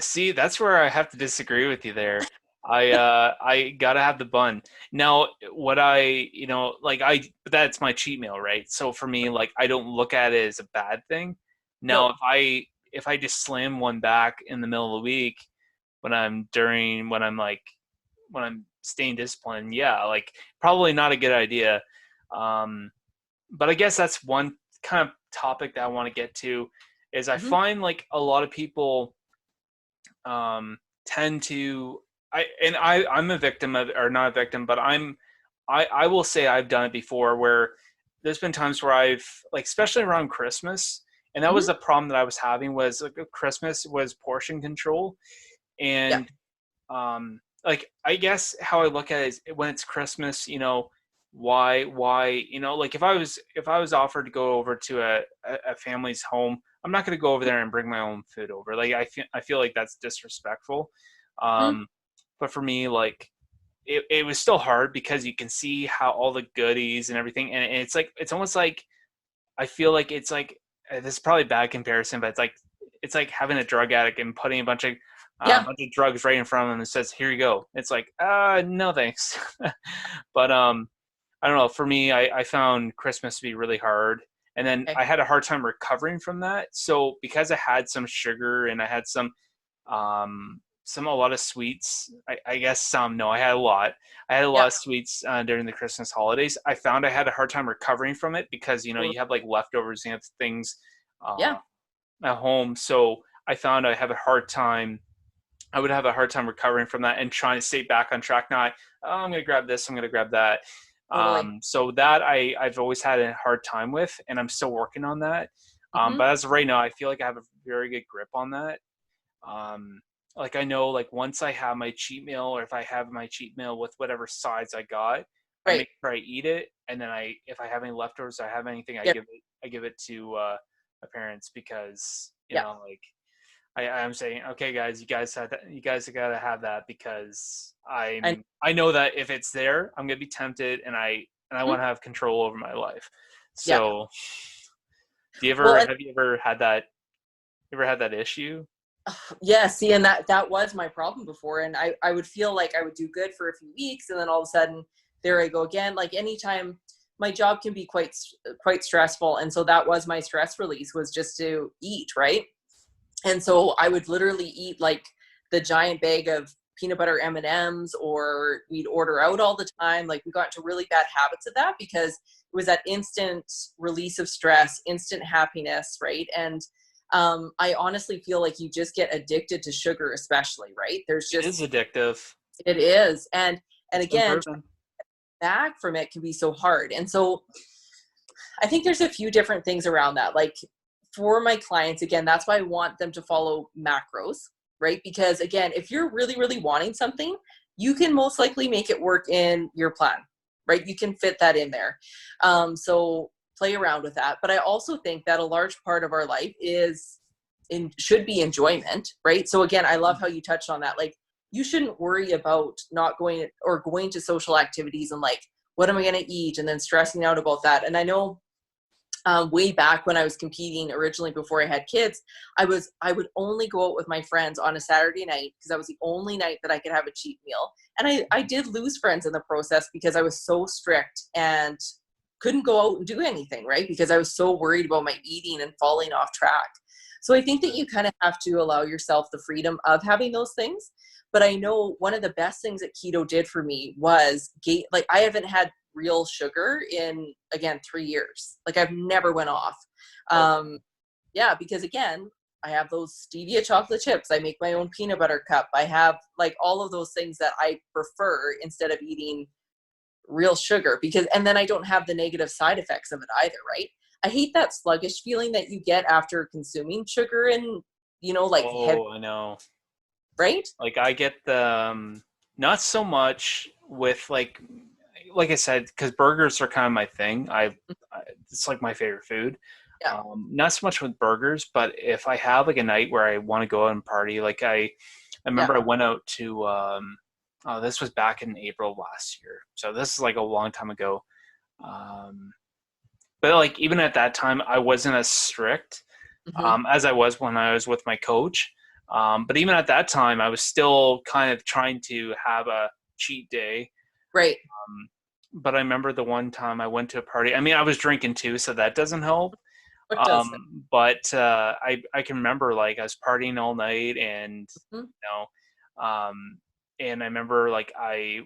See, that's where I have to disagree with you there. I gotta have the bun. Now, what I like that's my cheat meal, right? So for me, like I don't look at it as a bad thing. Now, No. if I just slam one back in the middle of the week when I'm staying disciplined, yeah, like probably not a good idea. Um, but I guess that's one kind of topic that I want to get to is I Hmm. find like a lot of people tend to I'm a victim of or not a victim, but I will say I've done it before where there's been times where I've like especially around Christmas, and that was Hmm. the problem that I was having was like Christmas was portion control, Yeah. and like I guess how I look at it is when it's Christmas, why like if I was offered to go over to a family's home, I'm not going to go over there and bring my own food over. Like I feel like that's disrespectful. Hmm. um but for me, like it was still hard because you can see how all the goodies and everything, and it's like it's almost like I feel like it's like this is probably a bad comparison, but it's like having a drug addict and putting a Yeah. bunch of drugs right in front of them and says, "Here you go." It's like, no thanks. But I don't know. For me, I found Christmas to be really hard, and then Okay. I had a hard time recovering from that. So because I had some sugar and I had a lot of sweets. I guess some. No, I had a lot. I had a lot Yeah. of sweets during the Christmas holidays. I found I had a hard time recovering from it because Totally. you have like leftovers, you have things uh, Yeah. at home. So I found I have a hard time. I would have a hard time recovering from that and trying to stay back on track. Now, I'm going to grab this. I'm going to grab that. Totally. So that I've always had a hard time with, and I'm still working on that. Hmm. But as of right now, I feel like I have a very good grip on that. Um, like I know, like once I have my cheat meal, or if I have my cheat meal with whatever sides I got, I Right. make sure I eat it, and then if I have any leftovers, I have anything, Yeah. I give it to my parents because Yeah. like I'm saying, okay, guys, you guys gotta have that because And I know that if it's there, I'm gonna be tempted, and I mhm. want to have control over my life. Yeah. So, Well, and have you ever had that? You ever had that issue? yeah, see, and that was my problem before. And I would feel like I would do good for a few weeks, and then all of a sudden there I go again. Like anytime, my job can be quite stressful, and so that was my stress release, was just to eat, right? And so I would literally eat like the giant bag of peanut butter M&Ms, or we'd order out all the time. Like we got into really bad habits of that because it was that instant release of stress, instant happiness, right? And I honestly feel like you just get addicted to sugar, especially, right? There's It is just, addictive. it is. And It's been again, proven. back from it can be so hard. And so I think there's a few different things around that. Like for my clients, again, that's why I want them to follow macros, right? Because again, if you're really, really wanting something, you can most likely make it work in your plan, right? You can fit that in there. So play around with that. But I also think that a large part of our life should be enjoyment, right? So again, I love how you touched on that. Like you shouldn't worry about not going or going to social activities and like, what am I going to eat? And then stressing out about that. And I know way back when I was competing originally before I had kids, I would only go out with my friends on a Saturday night because that was the only night that I could have a cheat meal. And I did lose friends in the process because I was so strict and couldn't go out and do anything, right? Because I was so worried about my eating and falling off track. So I think that you kind of have to allow yourself the freedom of having those things. But I know one of the best things that keto did for me was like I haven't had real sugar in, again, 3 years. Like I've never went off. Oh, Yeah, because again, I have those stevia chocolate chips. I make my own peanut butter cup. I have like all of those things that I prefer instead of eating real sugar, because, and then I don't have the negative side effects of it either, right? I hate that sluggish feeling that you get after consuming sugar and, like heavy, oh, I know. right? Like I get the not so much with like I said, because burgers are kind of my thing. It's like my favorite food. Yeah. Not so much with burgers, but if I have like a night where I want to go out and party, like I Yeah. remember I went out to oh, this was back in April of last year, so this is like a long time ago. Um, but like even at that time, I wasn't as strict Hmm. as I was when I was with my coach. But even at that time, I was still kind of trying to have a cheat day. Right. But I remember the one time I went to a party. I mean, I was drinking too, so that doesn't help. What does it? But I can remember like I was partying all night, and Mhm. um, and I remember like I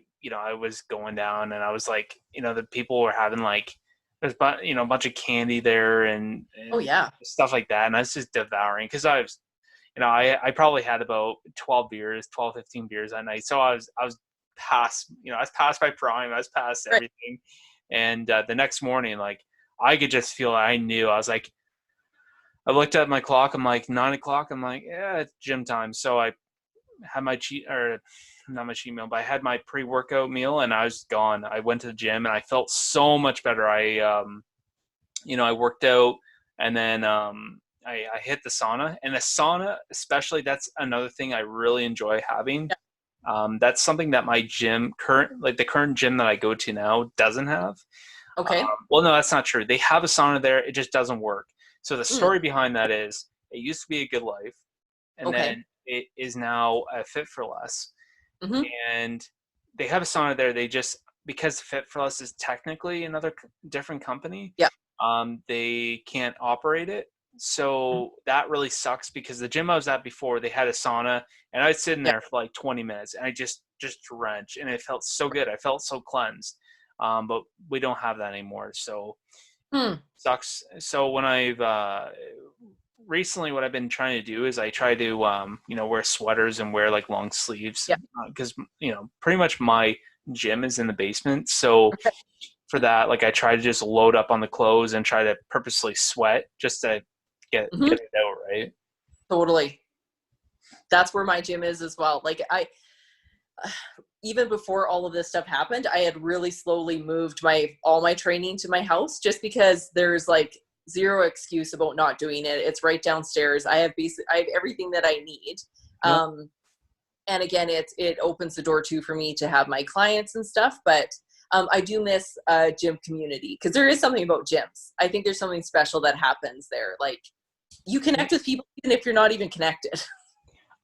was going down, and I was like, the people were having like there's a bunch of candy there, Oh and yeah. stuff like that, and I was just devouring because I was I probably had about 12 beers, 12, 15 beers that night. So I was past, I was past my prime. I was past Right. everything. And the next morning, like I could just feel, I knew, I was like, I looked at my clock. I'm like 9 o'clock. I'm like, yeah, it's gym time. So I had my cheat, or not my cheat meal, but I had my pre-workout meal, and I was gone. I went to the gym and I felt so much better. I worked out, and then I hit the sauna. And the sauna, especially, that's another thing I really enjoy having. Yeah. That's something that my the current gym that I go to now doesn't have. Okay. Well, no, that's not true. They have a sauna there. It just doesn't work. So the Mm. story behind that is it used to be a Good Life, and Okay. then it is now a Fit for Less. Hmm. And they have a sauna there. They just, because Fit for Less is technically another different company, Yeah. they can't operate it. So that really sucks because the gym I was at before, they had a sauna, and I was sitting Yeah. there for like 20 minutes, and I just drenched, and it felt so good. I felt so cleansed. But we don't have that anymore, so Hmm. sucks. So when I've recently, what I've been trying to do is I try to wear sweaters and wear like long sleeves, Yeah. because pretty much my gym is in the basement. So Okay. for that, like I try to just load up on the clothes and try to purposely sweat just to get Hmm. it out, right? Totally. That's where my gym is as well. Like even before all of this stuff happened, I had really slowly moved all my training to my house just because there's like zero excuse about not doing it. It's right downstairs. I have everything that I need. Yep. Um, and again, it opens the door too for me to have my clients and stuff. But I do miss gym community because there is something about gyms. I think there's something special that happens there. Like you connect with people even if you're not even connected.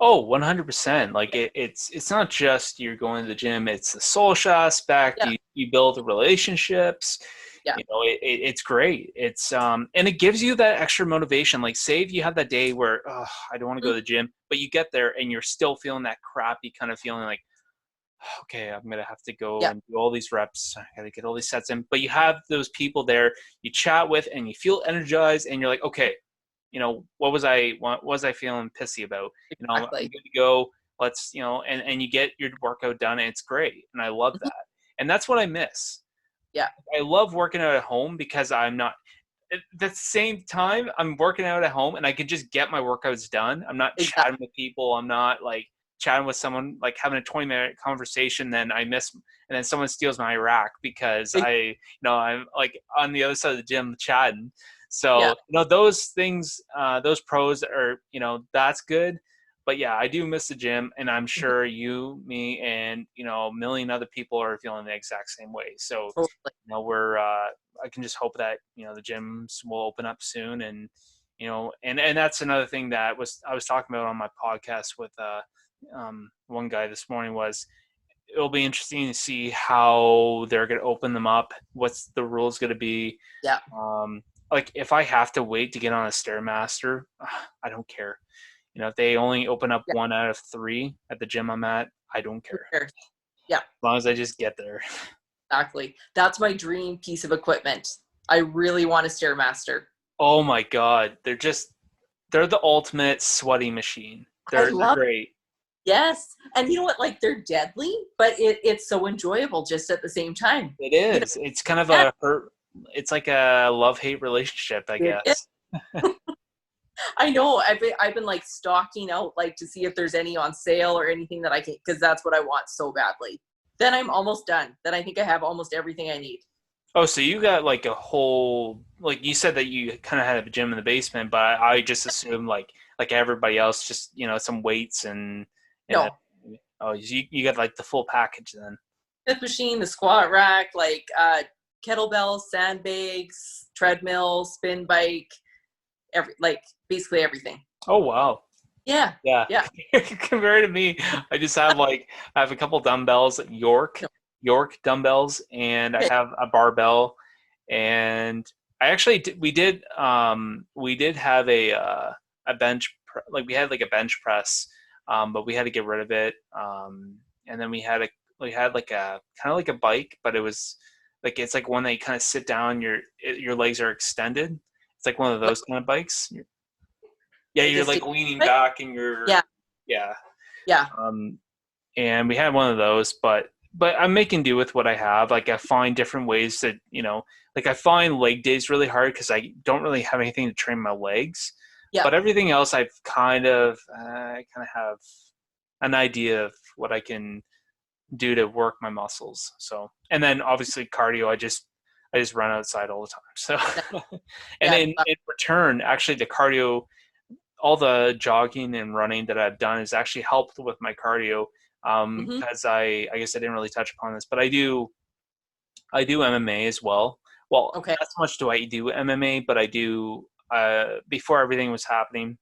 Oh, 100%. Like it's not just you're going to the gym, it's the social aspect. Yeah, You build relationships. yeah, It's great. It's and it gives you that extra motivation. Like say if you have that day where I don't want to go mm, to the gym, but you get there and you're still feeling that crappy kind of feeling like, okay, I'm gonna have to go yeah, and do all these reps. I gotta get all these sets in. But you have those people there you chat with and you feel energized and you're like, okay, what was I feeling pissy about? I'm exactly. good to go. Let's, and you get your workout done and it's great. And I love Mhm. that. And that's what I miss. Yeah, I love working out at home because I'm not at the same time I'm working out at home and I can just get my workouts done. I'm not exactly. chatting with people. I'm not like chatting with someone like having a 20-minute conversation. Then I miss, and then someone steals my rack because I'm like on the other side of the gym chatting. Yeah, So, those things, those pros are, that's good. But yeah, I do miss the gym, and I'm mhm, sure you, me, and a million other people are feeling the exact same way. So, totally. we're I can just hope that the gyms will open up soon, and and that's another thing that I was talking about on my podcast with one guy this morning was it'll be interesting to see how they're going to open them up. What's the rules going to be? Yeah, Um, like if I have to wait to get on a stairmaster, I don't care. If they only open up yeah, one out of three at the gym I'm at, I don't who care cares? Yeah, as long as I just get there. exactly. That's my dream piece of equipment. I really want a Stairmaster. Oh my god, they're the ultimate sweaty machine. I They're love. great. Yes. And you know what? Like they're deadly, but it's so enjoyable just at the same time. It You know, is. It's kind of yeah, it's like a love-hate relationship, I it is. guess. I know. I've been like stalking out like to see if there's any on sale or anything that I can, because that's what I want so badly. Then I'm almost done. Then I think I have almost everything I need. Oh, so you got like a whole, like you said that you kind of had a gym in the basement, but I just assumed like everybody else, just some weights and No. oh, you got like the full package then. Fifth machine, the squat rack, like kettlebells, sandbags, treadmill, spin bike, like basically everything. Oh wow. Yeah. Yeah. Yeah. Compared to me, I have a couple dumbbells, No. York dumbbells, and I Okay. have a barbell, and I actually we did have a like we had like a bench press, but we had to get rid of it. And then we had like a kind of like a bike, but it was like it's like one that you kind of sit down, your legs are extended. It's like one of Like, those kind of bikes. Yeah, like a you're state like leaning bike? back and you're Yeah. yeah. Yeah. Um, and we had one of those, but I'm making do with what I have. Like I find different ways that like I find leg days really hard because I don't really have anything to train my legs. Yeah. But everything else, I kind of have an idea of what I can do to work my muscles. So, and then obviously cardio, I just run outside all the time. So, and Yeah. in return, actually, the cardio, all the jogging and running that I've done has actually helped with my cardio. Mm-hmm. Because I guess I didn't really touch upon this, but I do MMA as well. Well, Okay. not so much do I do MMA, but I do. Before everything was happening,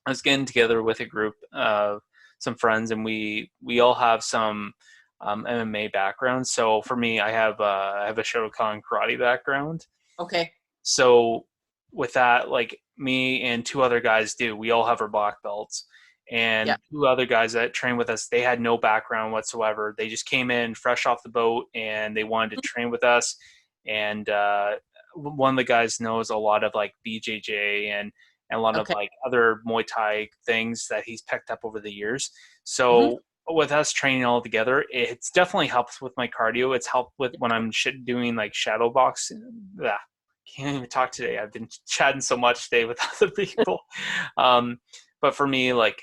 I was getting together with a group of some friends, and we all have some MMA backgrounds. So for me, I have a Shotokan karate background. Okay. So with that, like me and two other guys do, we all have our black belts. Yeah. And two other guys that trained with us, they had no background whatsoever. They just came in fresh off the boat and they wanted to train with us. And one of the guys knows a lot of like BJJ and a lot of Okay. like other Muay Thai things that he's picked up over the years. Mm-hmm. So with us training all together, it's definitely helped with my cardio. It's helped with when I'm doing like shadow boxing. Yeah, can't even talk today. I've been chatting so much today with other people. Um, but for me, like,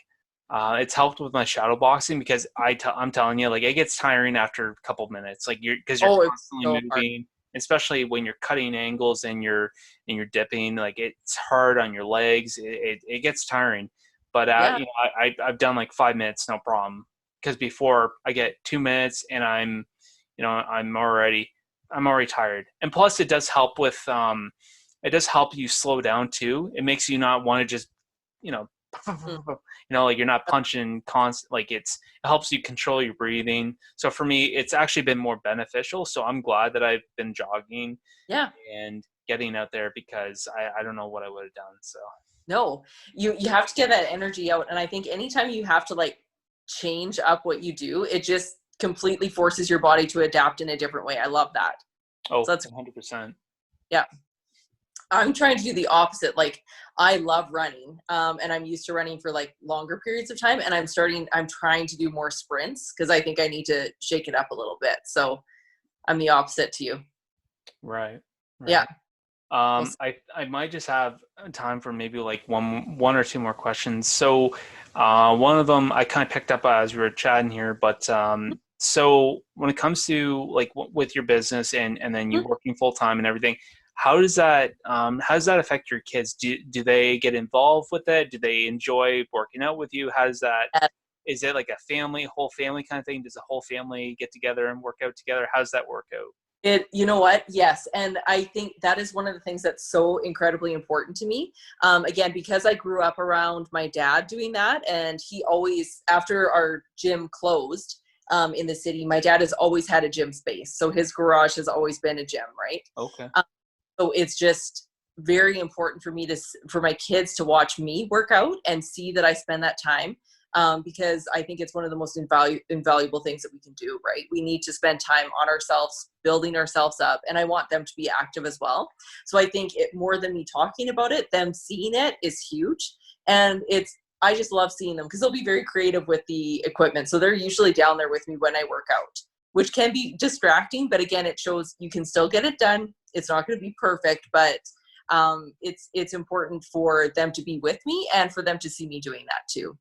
it's helped with my shadow boxing because I'm telling you, like, it gets tiring after a couple minutes. Like, because you're Oh, it's constantly so hard. moving, especially when you're cutting angles and you're dipping. Like, it's hard on your legs. It gets tiring. But Yeah. I've done like 5 minutes, no problem. Because before I get 2 minutes and I'm already tired. And plus, it does help with it does help you slow down too. It makes you not want to just Mm. like you're not punching constant, like it helps you control your breathing. So for me, it's actually been more beneficial. So I'm glad that I've been jogging Yeah. and getting out there, because I don't know what I would have done. So No, you have to get that energy out. And I think anytime you have to like change up what you do, it just completely forces your body to adapt in a different way. I love that. oh, So that's 100%. yeah. I'm trying to do the opposite. Like I love running, and I'm used to running for like longer periods of time. And I'm trying to do more sprints because I think I need to shake it up a little bit. So I'm the opposite to you. Right, Yeah. right. Well, I might just have time for maybe like one or two more questions. So, one of them I kind of picked up as we were chatting here, but so when it comes to like with your business and then you mhm. working full time and everything, how does that affect your kids? Do they get involved with it? Do they enjoy working out with you? How does that? Is it like a whole family kind of thing? Does the whole family get together and work out together? How does that work out? You know what? Yes. And I think that is one of the things that's so incredibly important to me. Again, because I grew up around my dad doing that, and he always, after our gym closed in the city, my dad has always had a gym space. So his garage has always been a gym, right? Okay. Um, so it's just very important for me for my kids to watch me work out and see that I spend that time, because I think it's one of the most invaluable things that we can do, right? We need to spend time on ourselves, building ourselves up, and I want them to be active as well. So I think it, more than me talking about it, them seeing it is huge. And I just love seeing them because they'll be very creative with the equipment. So they're usually down there with me when I work out, which can be distracting, but again, it shows you can still get it done. It's not going to be perfect, but it's important for them to be with me and for them to see me doing that too.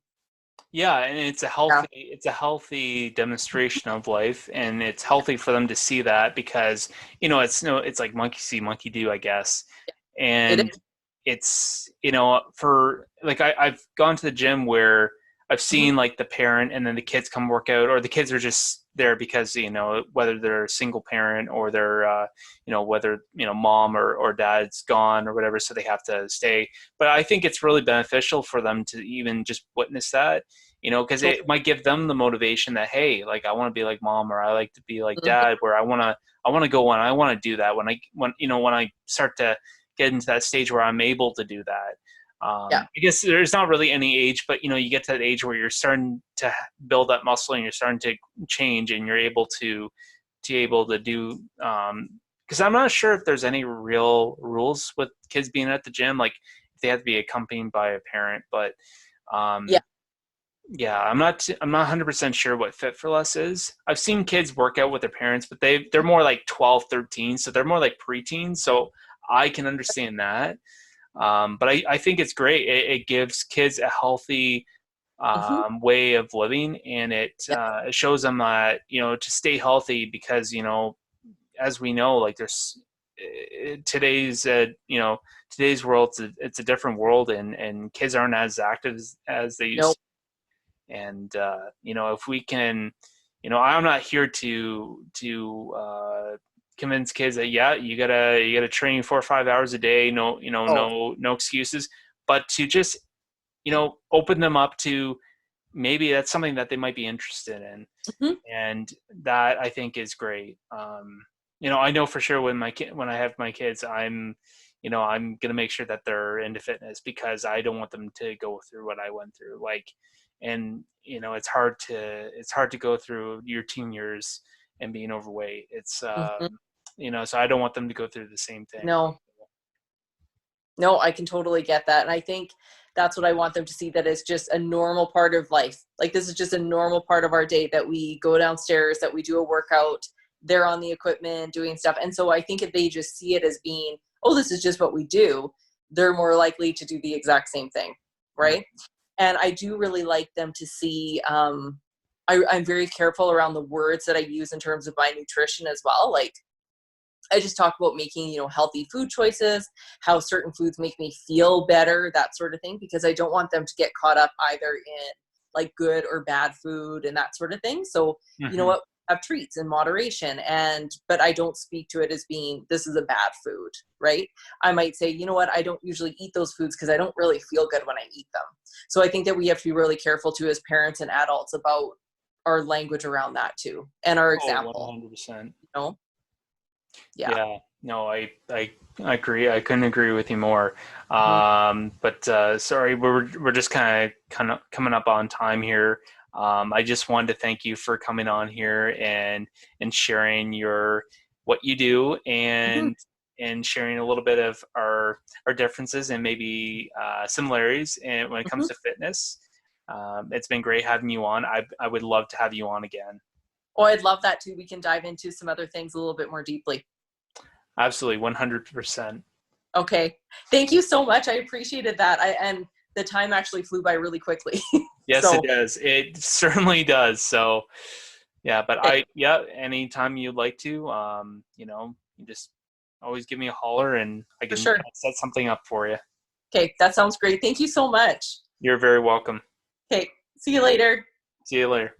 Yeah, and Yeah. it's a healthy demonstration of life, and it's healthy for them to see that, because it's no it's like monkey see monkey do, I guess. It And is. it's for like I've gone to the gym where I've Mhm. seen like the parent and then the kids come work out, or the kids are just there because whether they're a single parent or they're whether mom or dad's gone or whatever, so they have to stay. But I think it's really beneficial for them to even just witness that, because it Totally. might give them the motivation that, hey, like I want to be like mom, or I like to be like Mhm. dad, where I want to go on, I want to do that when I start to get into that stage where I'm able to do that. Yeah. I guess there's not really any age, but you get to that age where you're starting to build that muscle and you're starting to change, and you're able to do. Because I'm not sure if there's any real rules with kids being at the gym, like if they have to be accompanied by a parent. But Yeah. um, yeah, I'm not 100% sure what Fit for Less is. I've seen kids work out with their parents, but they're more like 12, 13, so they're more like preteens. So I can understand that. But I think it's great. It gives kids a healthy Mhm. way of living, and Yeah. it shows them that to stay healthy, because as we know, like there's today's today's world, it's a different world, and kids aren't as active as they No. used. And if we can, I'm not here to convince kids that, yeah, you gotta train 4 or 5 hours a day, no, Oh. no excuses, but to just open them up to maybe that's something that they might be interested in. Mhm. And that I think is great. I know for sure when I have my kids, I'm gonna make sure that they're into fitness, because I don't want them to go through what I went through. Like, and it's hard to go through your teen years and being overweight. It's Mhm. so I don't want them to go through the same thing. No. No, I can totally get that. And I think that's what I want them to see, that it's just a normal part of life. Like this is just a normal part of our day, that we go downstairs, that we do a workout, they're on the equipment doing stuff. And so I think if they just see it as being, oh, this is just what we do, they're more likely to do the exact same thing. Right. And I do really like them to see, I'm very careful around the words that I use in terms of my nutrition as well. Like I just talk about making, healthy food choices, how certain foods make me feel better, that sort of thing, because I don't want them to get caught up either in like good or bad food and that sort of thing. So, you know Hmm. what? have treats in moderation, but I don't speak to it as being, this is a bad food, right? I might say, you know what, I don't usually eat those foods because I don't really feel good when I eat them. So I think that we have to be really careful too, as parents and adults, about our language around that too, and our Oh, example, 100%. you know? Yeah. Yeah, no, I agree. I couldn't agree with you more. Mhm. But sorry, we're just kind of coming up on time here. I just wanted to thank you for coming on here and sharing your what you do Mhm. and sharing a little bit of our differences and maybe similarities and when it comes Mhm. to fitness. It's been great having you on. I would love to have you on again. Oh, I'd love that too. We can dive into some other things a little bit more deeply. Absolutely, 100%. Okay. Thank you so much. I appreciated that. And the time actually flew by really quickly. Yes, it So, does. It certainly does. So, yeah, but okay, yeah, anytime you'd like to, you just always give me a holler and I for can sure. set something up for you. Okay, that sounds great. Thank you so much. You're very welcome. Okay, see you later. See you later.